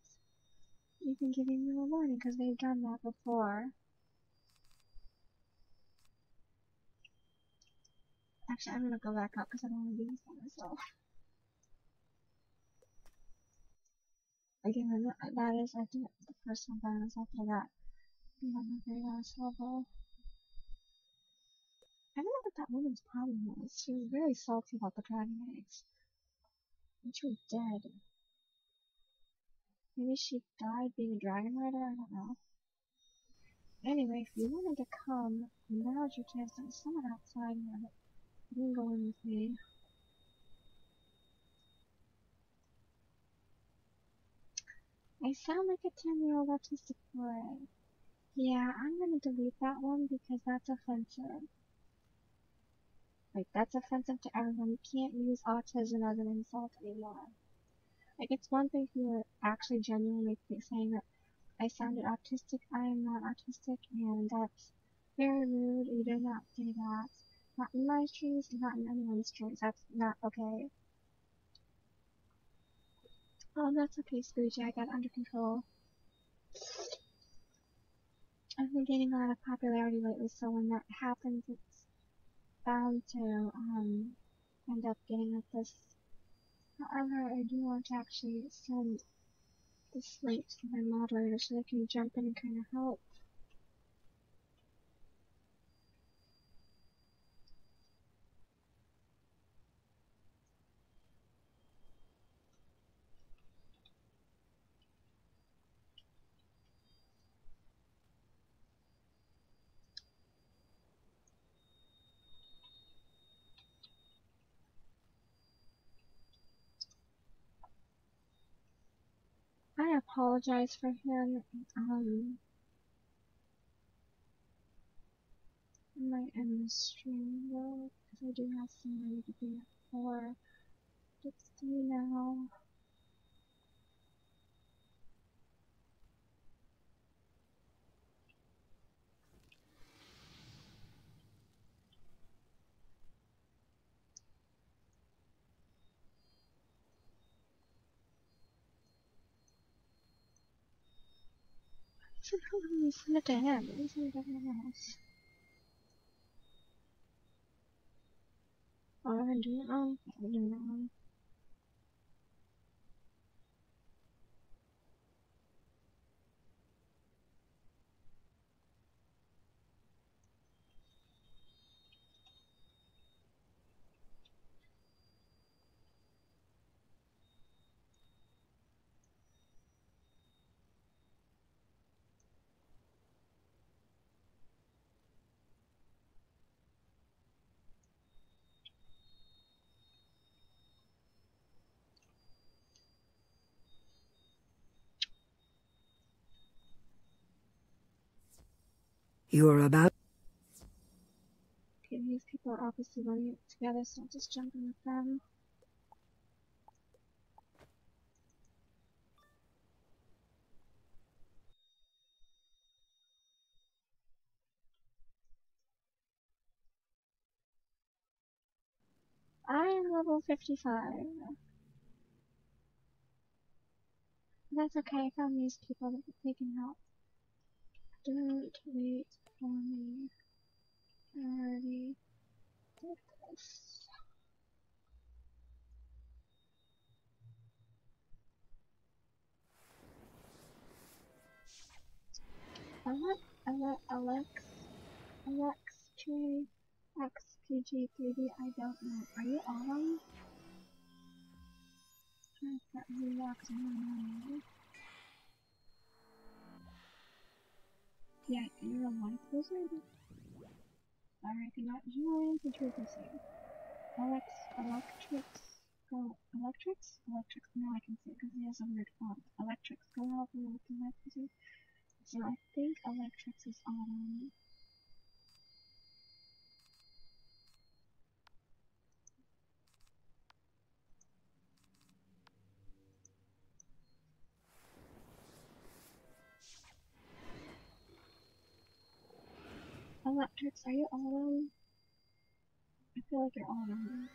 even giving you a warning because they've done that before. Actually, I'm gonna go back up because I don't want to do this by myself. Again, that is, I think, the first one by myself that I got on a very last level. I don't know what that woman's problem was. She was very salty about the dragon eggs. And she was dead. Maybe she died being a dragon rider? I don't know. Anyway, if you wanted to come, now's your chance. There's someone outside here. You can go in with me. I sound like a 10-year-old autistic boy. Yeah, I'm gonna delete that one because that's offensive. Like, that's offensive to everyone. You can't use autism as an insult anymore. Like, it's one thing if you were actually genuinely saying that I sounded autistic. I am not autistic, and that's very rude. You did not say that. Not in my streams, not in anyone's streams. That's not okay. Oh, that's okay, Scoochie. I got it under control. I've been gaining a lot of popularity lately, so when that happens, it's bound to end up getting like this. However, I do want to actually send this link to my moderator so they can jump in and kind of help. I apologize for him. I might end the stream though, because I do have somebody to be at 4. It's 3 now. Somehow let me send it to him. Let me send it to everyone else. Oh, I'm doing it wrong. I'm doing it wrong.
You are about...
Okay, these people are obviously running it together, so I'll just jump in with them. I am level 55. That's okay, I found these people that they can help. Don't wait for me. I already did this. XPG3D, I don't know. Are you on? I'm trying to relax on. Yeah, you're a life wizard? Sorry, I cannot join the frequency. Electrics, go. Electrics? Electrics, now I can see it because he has a weird font. Electrics, go help me with the life wizard. So I think Electrics is on. Electrics, are you on? I feel like you're on.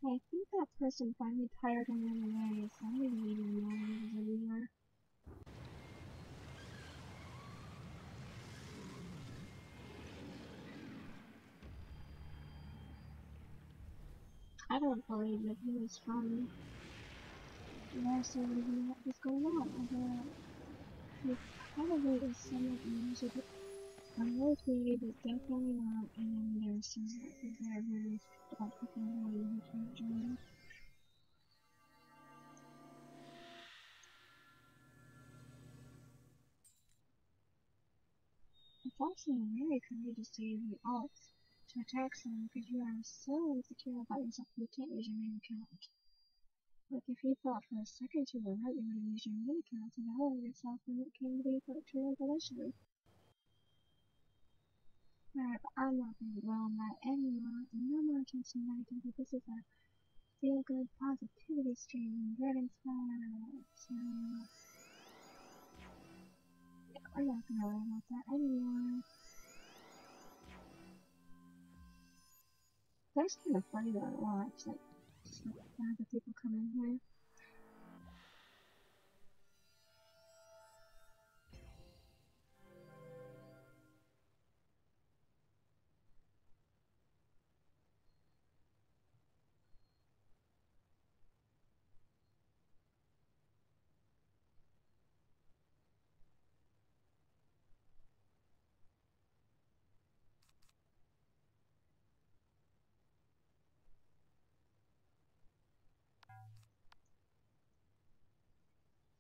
I think that person finally tired and ran away, so I'm gonna leave him alone anymore. I don't believe that he was from there, so we knew what was going on. He probably is someone unusual, but unlikely, but definitely not, and then there's some very, very about people who can't join. also very courageous to use the alt to attack someone because you are so insecure about yourself you can't use your main account. Like, if you thought for a second you were right, you would have used your main account to validate yourself when it came to the true revelation. Alright, but I'm not going to dwell on that anymore. No more attention negativity. This is a feel-good positivity stream. DragonSpyre. So, yeah, we're not going to worry about that anymore. I'm just kind of funny to watch, like, just like the people come in here.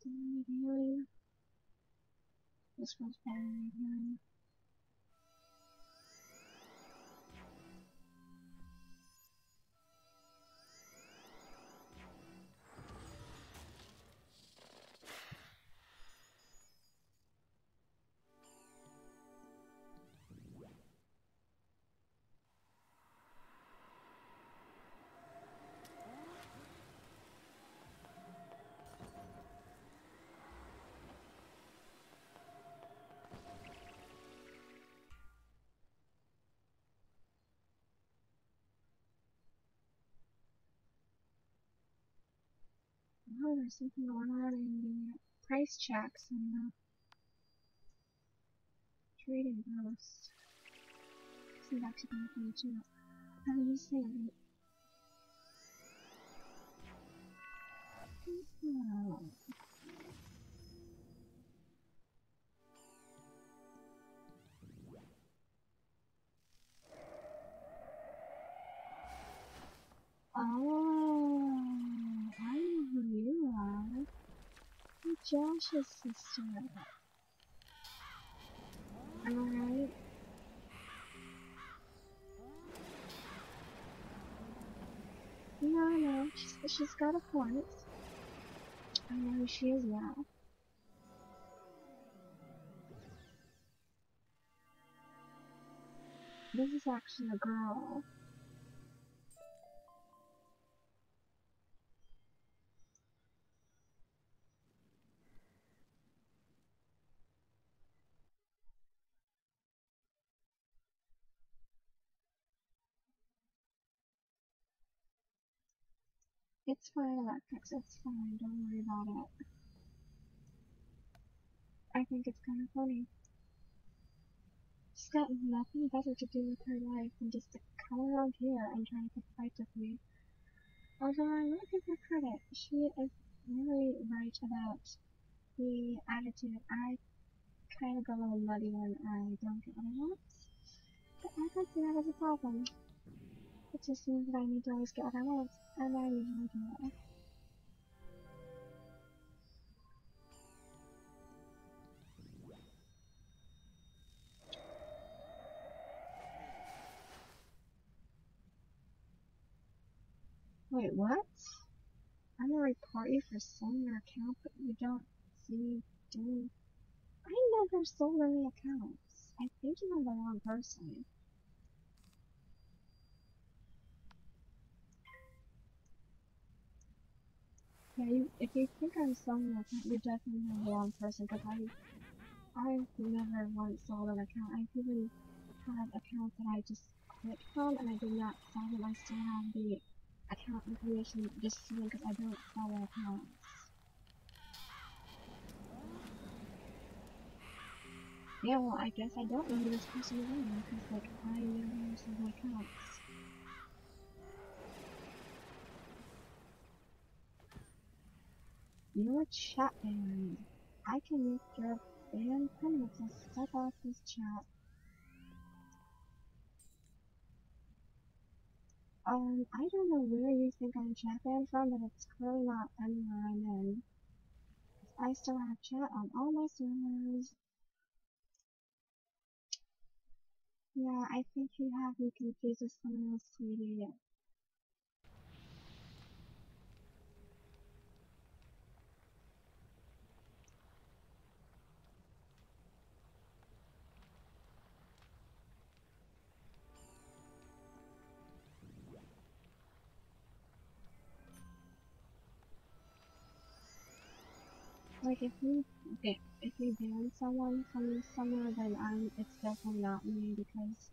Do I need healing? This one's better than healing. Oh, there's something going on in the price checks and the trading post. See, that's actually kind of funny too. I was just saying. Oh, I know who you are. You're Josh's sister. Am I right? No, she's got a point. I know who she is now. This is actually a girl. It's fine, Electrix, it's fine, don't worry about it. I think it's kind of funny. She's got nothing better to do with her life than just to come around here and try to pick fights with me. Although I will give her credit, she is really right about the attitude. I kind of go a little nutty when I don't get what I want, but I don't see that as a problem. It just means that I need to always get what I want, and I usually do. Wait, what? I'm gonna report you for selling your account, but you don't see me doing. I never sold any accounts. I think you have the wrong person. Yeah, if you think I'm selling an account, you definitely have the wrong person, because I've never once sold an account. I've even had accounts that I just quit from, and I did not sell them. I still have the account information just sitting because I don't sell accounts. Yeah, well, I guess I don't know who this person is anymore, because, like, I never sold accounts. You're chat banned. I can make your ban permanent, so step off this chat. I don't know where you think I'm chat banned from, but it's clearly not anywhere I'm in. I still have chat on all my servers. Yeah, I think you have me confused with someone else, sweetie. Like, if you ban someone from somewhere, then it's definitely not me, because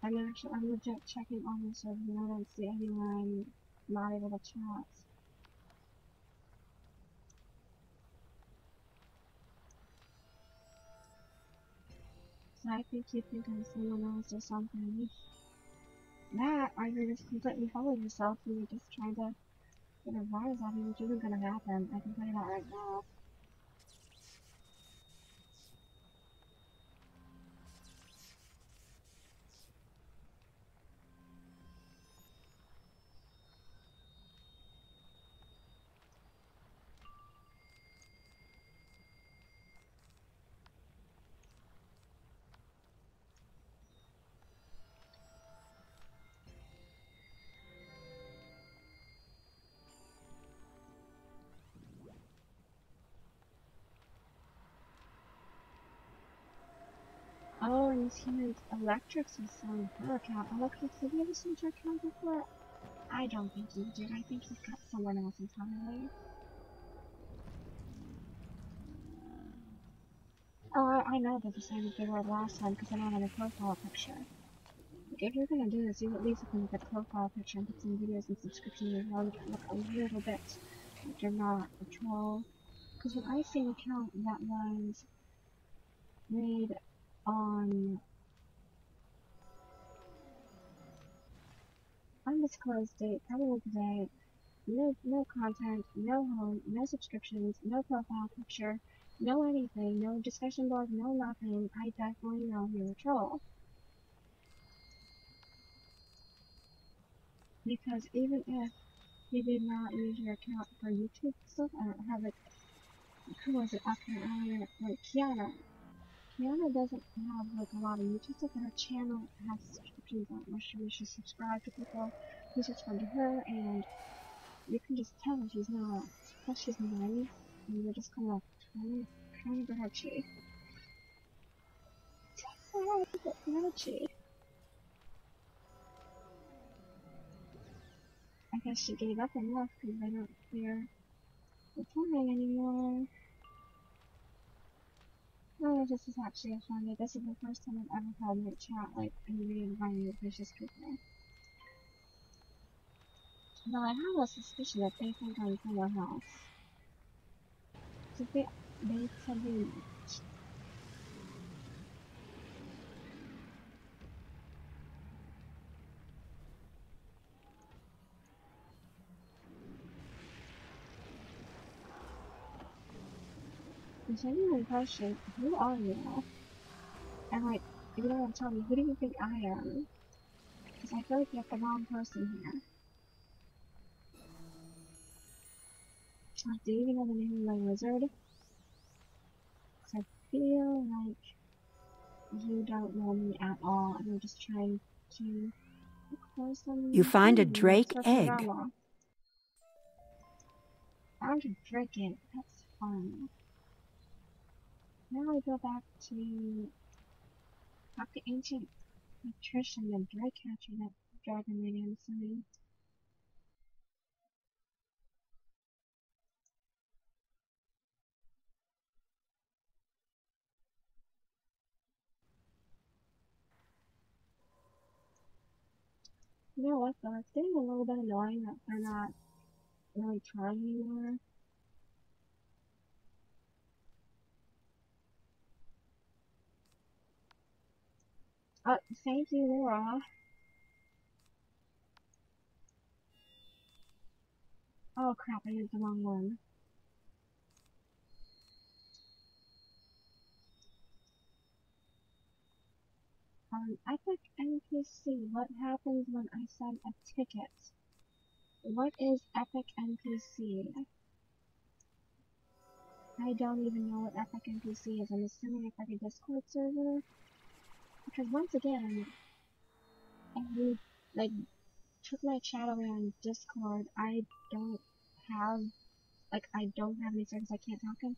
I'm legit checking all my servers and I don't see anywhere I'm not able to chat. So I think you think I'm someone else or something. That, or you're just completely full of yourself and you're just trying to get a rise out of me, which isn't gonna happen. I can tell you that right now. Oh, and these humans, Electrix was selling her account. Electrix, have you ever seen your account before? I don't think you did. I think you've got someone else entirely. Oh, I know they're the same as they were last time because I don't have a profile picture. Like, if you're gonna do this, you at least have to make a profile picture and put some videos and subscriptions as well to look a little bit like you're not a troll. Because when I see an account that was made on undisclosed date, probably today, no content, no home, no subscriptions, no profile picture, no anything, no discussion board, no nothing, I definitely know you're a troll. Because even if you did not use your account for YouTube stuff, I don't have it. Who was it up here earlier? Like Kiana. Kiana doesn't have like a lot of YouTube stuff, but her channel has subscriptions on where she should subscribe to people who subscribe to her, and you can just tell she's not. Plus, she's nice, and you're just kind of grouchy. Grouchy. I guess she gave up and left because they don't clear the time anymore. Oh, this is actually funny. This is the first time I've ever had my chat, like, anybody inviting me vicious people. Though I have a suspicion that they think I'm someone else. So they said they matched. The genuine question, who are you? And like, if you don't want to tell me, who do you think I am? Because I feel like you have the wrong person here. Like, do you even know the name of my wizard? Because I feel like you don't know me at all, and you're just trying to cause some
You find a drake
start some
egg.
drama. Found a drake egg. That's fun. Now we go back to talk to ancient nutrition and drake catcher that dragon lady I'm assuming. You know what though, it's getting a little bit annoying that they're not really trying anymore. Oh, thank you, Laura. Oh crap, I used the wrong one. Epic NPC, what happens when I send a ticket? What is Epic NPC? I don't even know what Epic NPC is. I'm assuming it's like a Discord server. Because once again, if you like took my chat away on Discord, I don't have any service I can't talk in.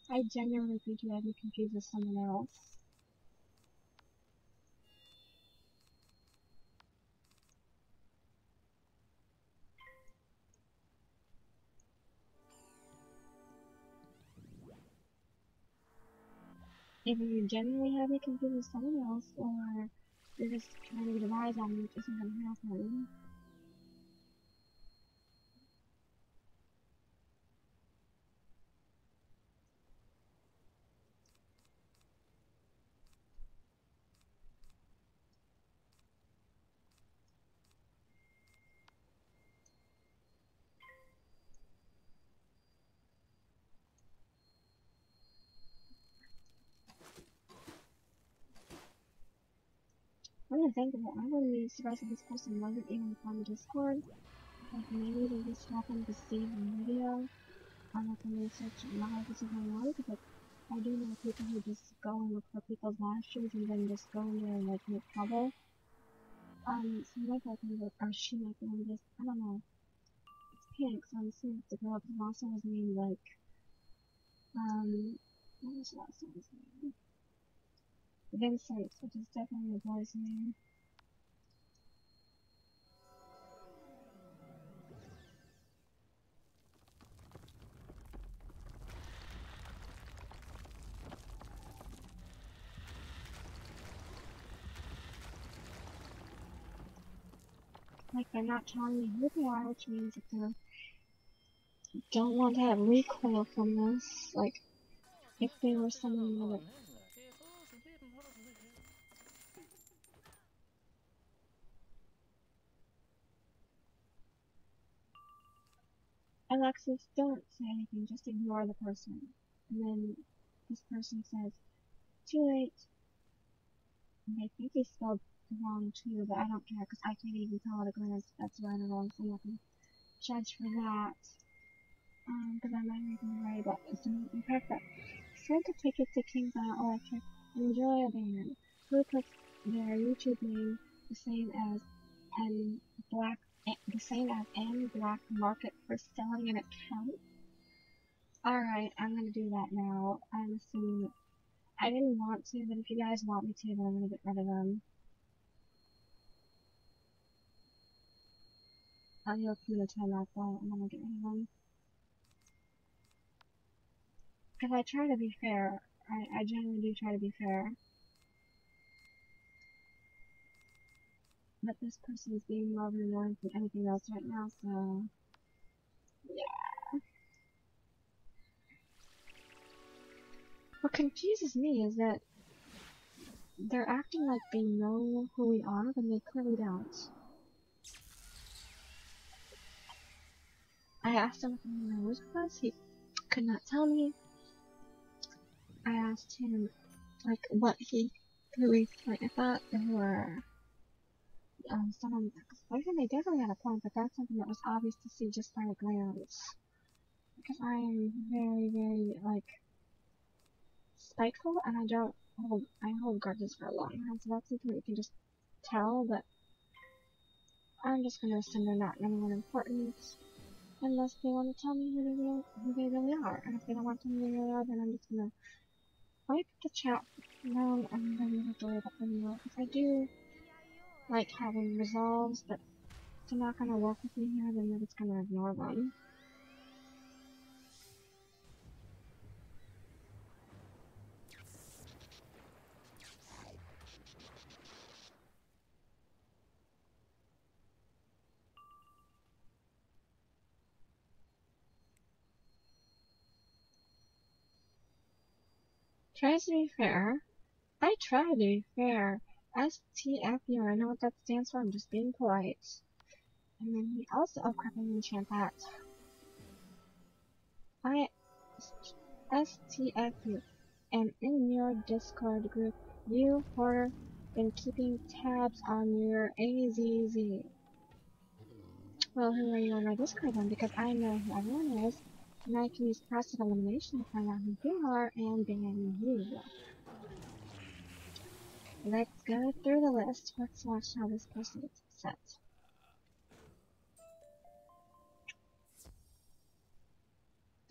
I genuinely think you have me confused with someone else. Either you genuinely have me confused with someone else, or you're just trying to get a rise on me, which isn't gonna happen. I'm gonna think of it. I wouldn't be surprised if this person wasn't even from Discord. Like, maybe they just happened to save the video on like a research live or something like that. Because I do know people who just go and look for people's live streams and then just go in there and like make trouble. So he might be like, or she might be one of this, I don't know. It's pink, so I'm assuming it's a girl, but last one was named like, what was the last one's name? Vincent, which is definitely a boy's name. Like, they're not telling me who they are, which means that they don't want to have recoil from this. Like, if they were someone that... Alexis, don't say anything, just ignore the person. And then this person says, too late. And I think he spelled wrong too, but I don't care, because I can't even tell at a glance if that's right or wrong, so I'm not going to judge for that. Because I might make them right, but it's imperfect. Sent a ticket to King's Island Electric. Enjoy a band. Who puts their YouTube name the same as N Black Market for selling an account? Alright, I'm gonna do that now. I'm assuming that I didn't want to, but if you guys want me to, then I'm gonna get rid of them. I'll yield for the time out though, I'm gonna get rid of them. Because I try to be fair. I generally do try to be fair. But this person is being more annoying than anything else right now, so... yeah. What confuses me is that they're acting like they know who we are, but they clearly don't. I asked him what the name of the wizard was, he could not tell me. I asked him, like, what he believed, like, I thought they were, someone, I think they definitely had a point, but that's something that was obvious to see just by a glance. Because I am very, very, like, spiteful, and I hold grudges for a long time, so that's something that you can just tell, but I'm just gonna assume they're not anyone important, unless they want to tell me who they really are, and if they don't want to tell me who they really are, then I'm just gonna wipe the chat down, and then you have to worry about them more, because I do like having resolves, but if they're not gonna work with me here, then I'm just gonna ignore them. Tries to be fair. I try to be fair. STFU, I know what that stands for, I'm just being polite. And then he also, oh crap, I didn't enchant that. STFU, and in your Discord group, you were been keeping tabs on your AZZ. Well, who are you on my Discord then? Because I know who everyone is, and I can use passive elimination to find out who you are and ban you. Let's go through the list. Let's watch how this person gets upset.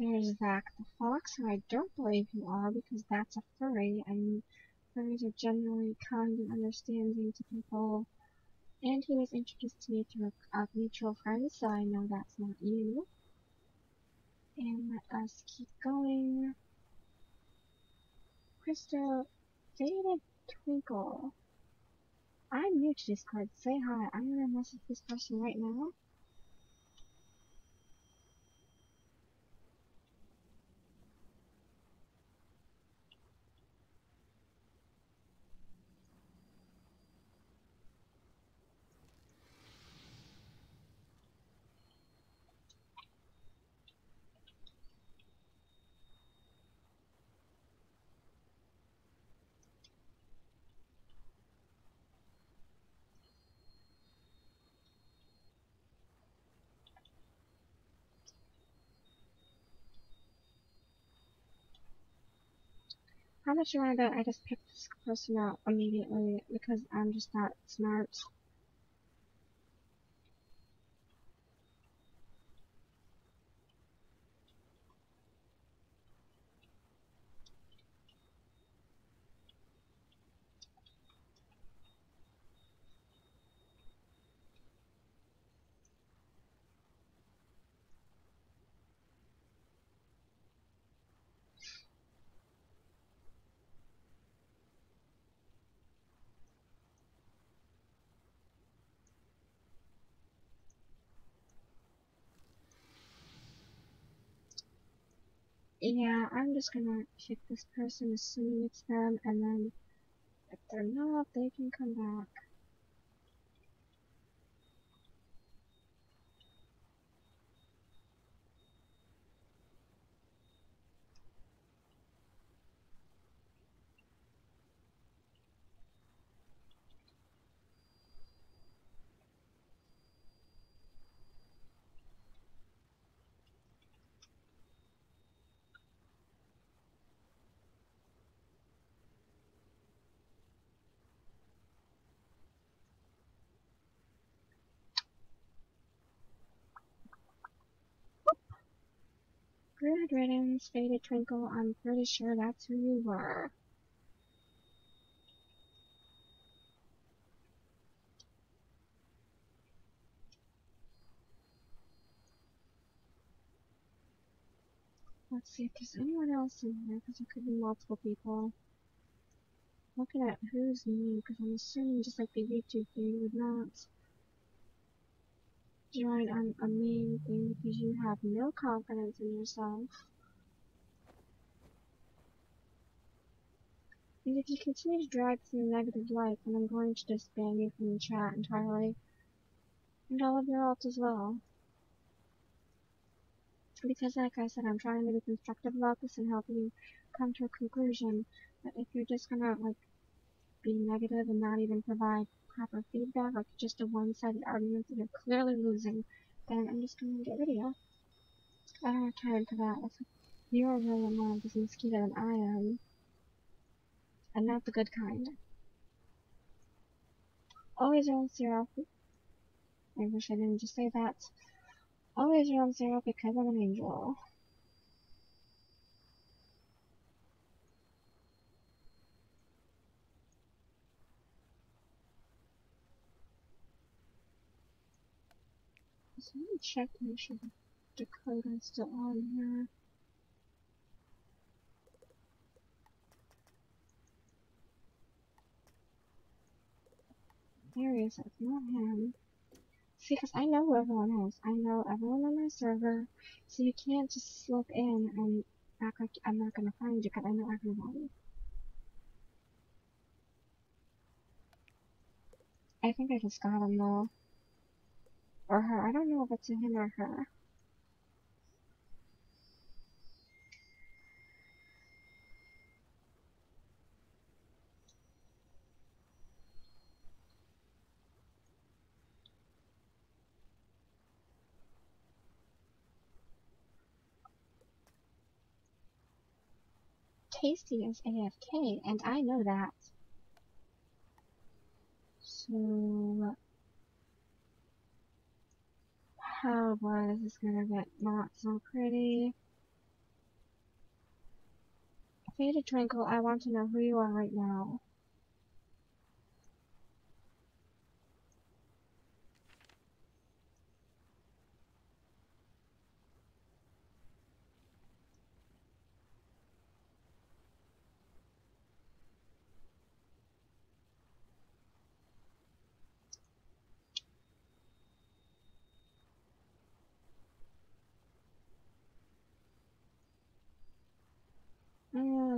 There's Zach the Fox, who I don't believe you are because that's a furry, and furries are generally kind and understanding to people. And he was introduced to me through a mutual friend, so I know that's not you. And let us keep going. Crystal, Faded Twinkle. I'm new to Discord. Say hi. I'm gonna message this person right now. How much you wanna bet I just picked this person out immediately because I'm just that smart? Yeah, I'm just gonna pick this person assuming it's them, and then if they're not, they can come back. Good riddance, Faded Twinkle. I'm pretty sure that's who you were. Let's see if there's anyone else in here, because there could be multiple people. Looking at who's new, because I'm assuming just like the YouTube thing, you would not join on a main thing because you have no confidence in yourself. And if you continue to drag through a negative life, then I'm going to just ban you from the chat entirely. And all of your alt as well. Because like I said, I'm trying to be constructive about this and help you come to a conclusion. But if you're just gonna, like, be negative and not even provide proper feedback, like just a one-sided argument that you're clearly losing, then I'm just gonna get rid of you. I don't have time for that. It's like, you're really more of this mosquito than I am. And not the good kind. Always around Seraph. I wish I didn't just say that. Always around Seraph because I'm an angel. So let me check to make sure the Dakota's still on here. There he is, it's not him. See, because I know who everyone is. I know everyone on my server, so you can't just slip in and act like I'm not gonna find you, because I know everyone. I think I just got him though. Or her. I don't know if it's him or her. Tasty is AFK, and I know that. So, oh boy, this is gonna get not so pretty. Faded Twinkle, I want to know who you are right now.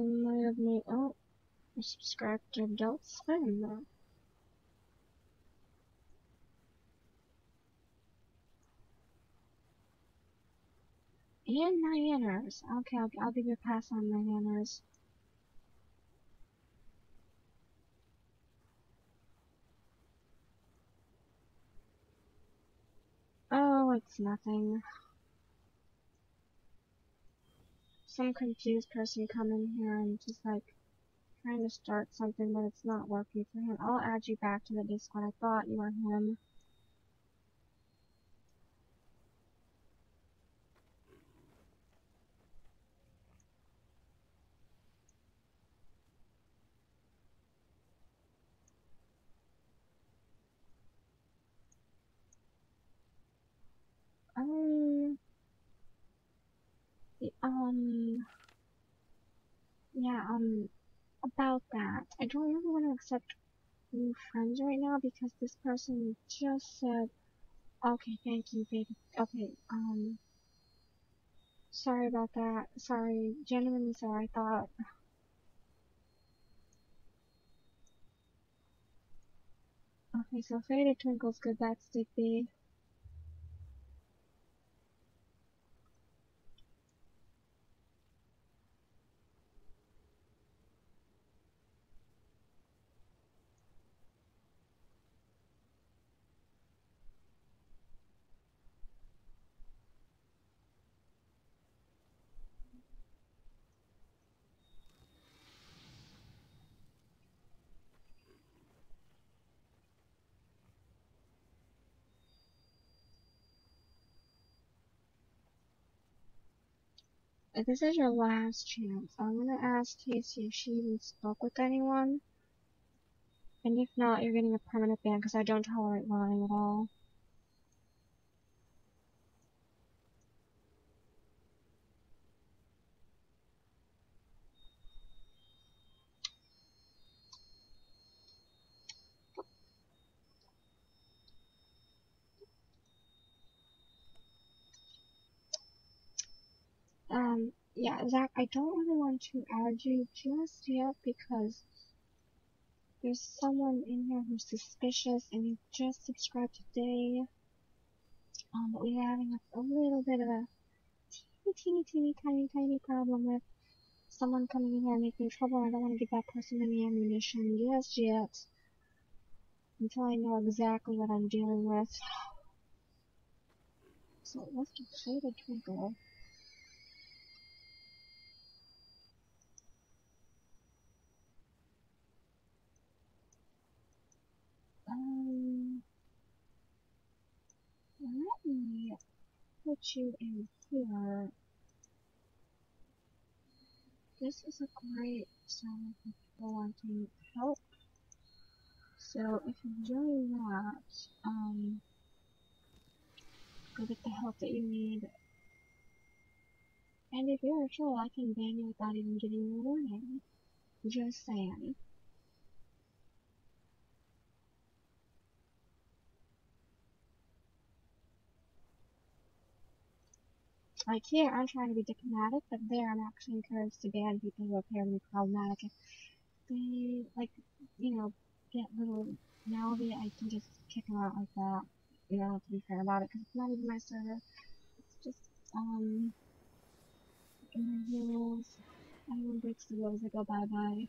Might have made, oh, I subscribed to Adult Swim though. And Nyaners. Okay, I'll give you a pass on Nyaners. Oh, it's nothing. Some confused person come in here and just like trying to start something, but it's not working for him. I'll add you back to the Discord. I thought you were him. Yeah, about that. I don't really want to accept new friends right now because this person just said, okay, thank you, baby. Okay, sorry about that. Sorry, genuinely sorry. I thought, okay, so Faded Twinkle's good, that's Digby. This is your last chance. I'm gonna ask Casey if she even spoke with anyone. And if not, you're getting a permanent ban because I don't tolerate lying at all. Yeah, Zach, I don't really want to add you just yet because there's someone in here who's suspicious and you just subscribed today. But we're having a little bit of a teeny tiny problem with someone coming in here and making trouble. I don't want to give that person any ammunition just yet until I know exactly what I'm dealing with. So let's just say the Twinkle. Let me put you in here. This is a great sign for people wanting help. So if you're doing that, go get the help that you need. And if you're a troll, I can ban you without even giving you a warning. Just saying. Like here, I'm trying to be diplomatic, but there I'm actually encouraged to ban people who appear to be problematic. If they, like, you know, get little mouthy, I can just kick them out like that. You know, to be fair about it, because it's not even my server. It's just, in my rules. Anyone breaks the rules, I go bye-bye.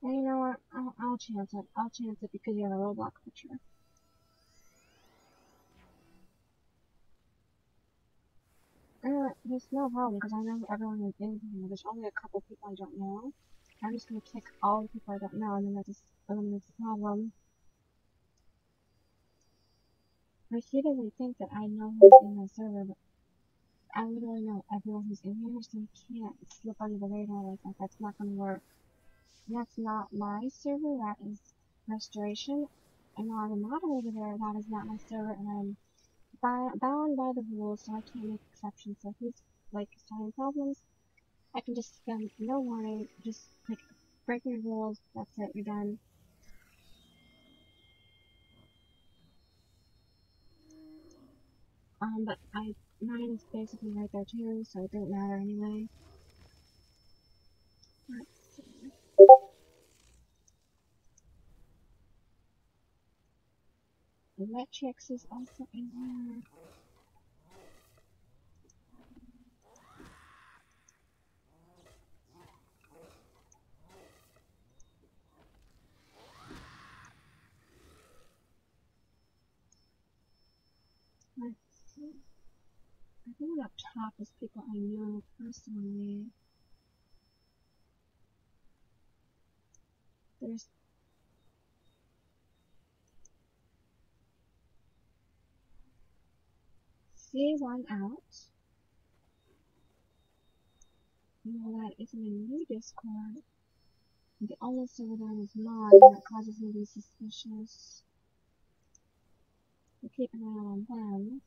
And you know what? I'll chance it. I'll chance it because you have a roadblock picture. There's no problem because I know everyone is in here. There's only a couple people I don't know. I'm just gonna kick all the people I don't know, and then that just eliminates the problem. Like, he doesn't think that I know who's in my server, but I literally know everyone who's in here, so you can't slip under the radar like that. That's not gonna work. And that's not my server, that is Restoration. And while I'm a moderator there, that is not my server, and I'm bound by the rules, so I can't make exceptions. So if he's, like, starting problems, I can just spend no warning, just, like, break the rules, that's it, you're done. But mine is basically right there too, so it doesn't matter anyway. Let's see. Electrix is also in here. Let's see. I think up top is people I know personally. There's C1 out. You know that is in a new Discord. The only server that is mod, and that causes me to be suspicious. So keep an eye on them.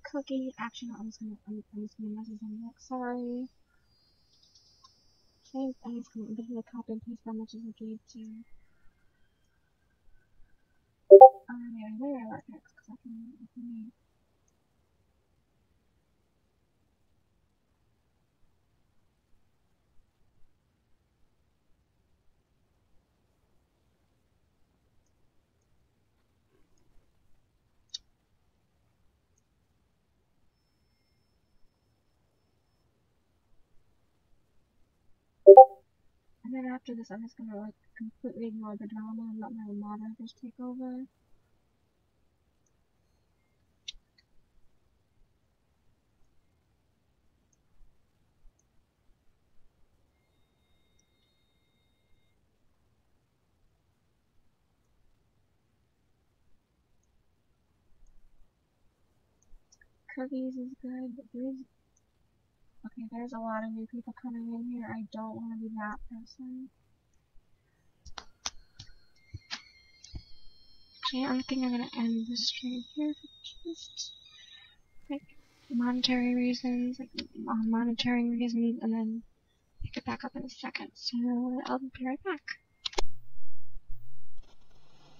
Cookie, actually, no, I'm just gonna message them back. Sorry. I'm just gonna copy and paste how much as I gave to. Yeah, where are our text? Because I can. And then after this, I'm just gonna like completely ignore the drama and let my moderators take over. Cookies is good, but there's a lot of new people coming in here. I don't want to be that person. Actually, I think I'm gonna end this stream here for just like monetary reasons, and then pick it back up in a second. So I'll be right back.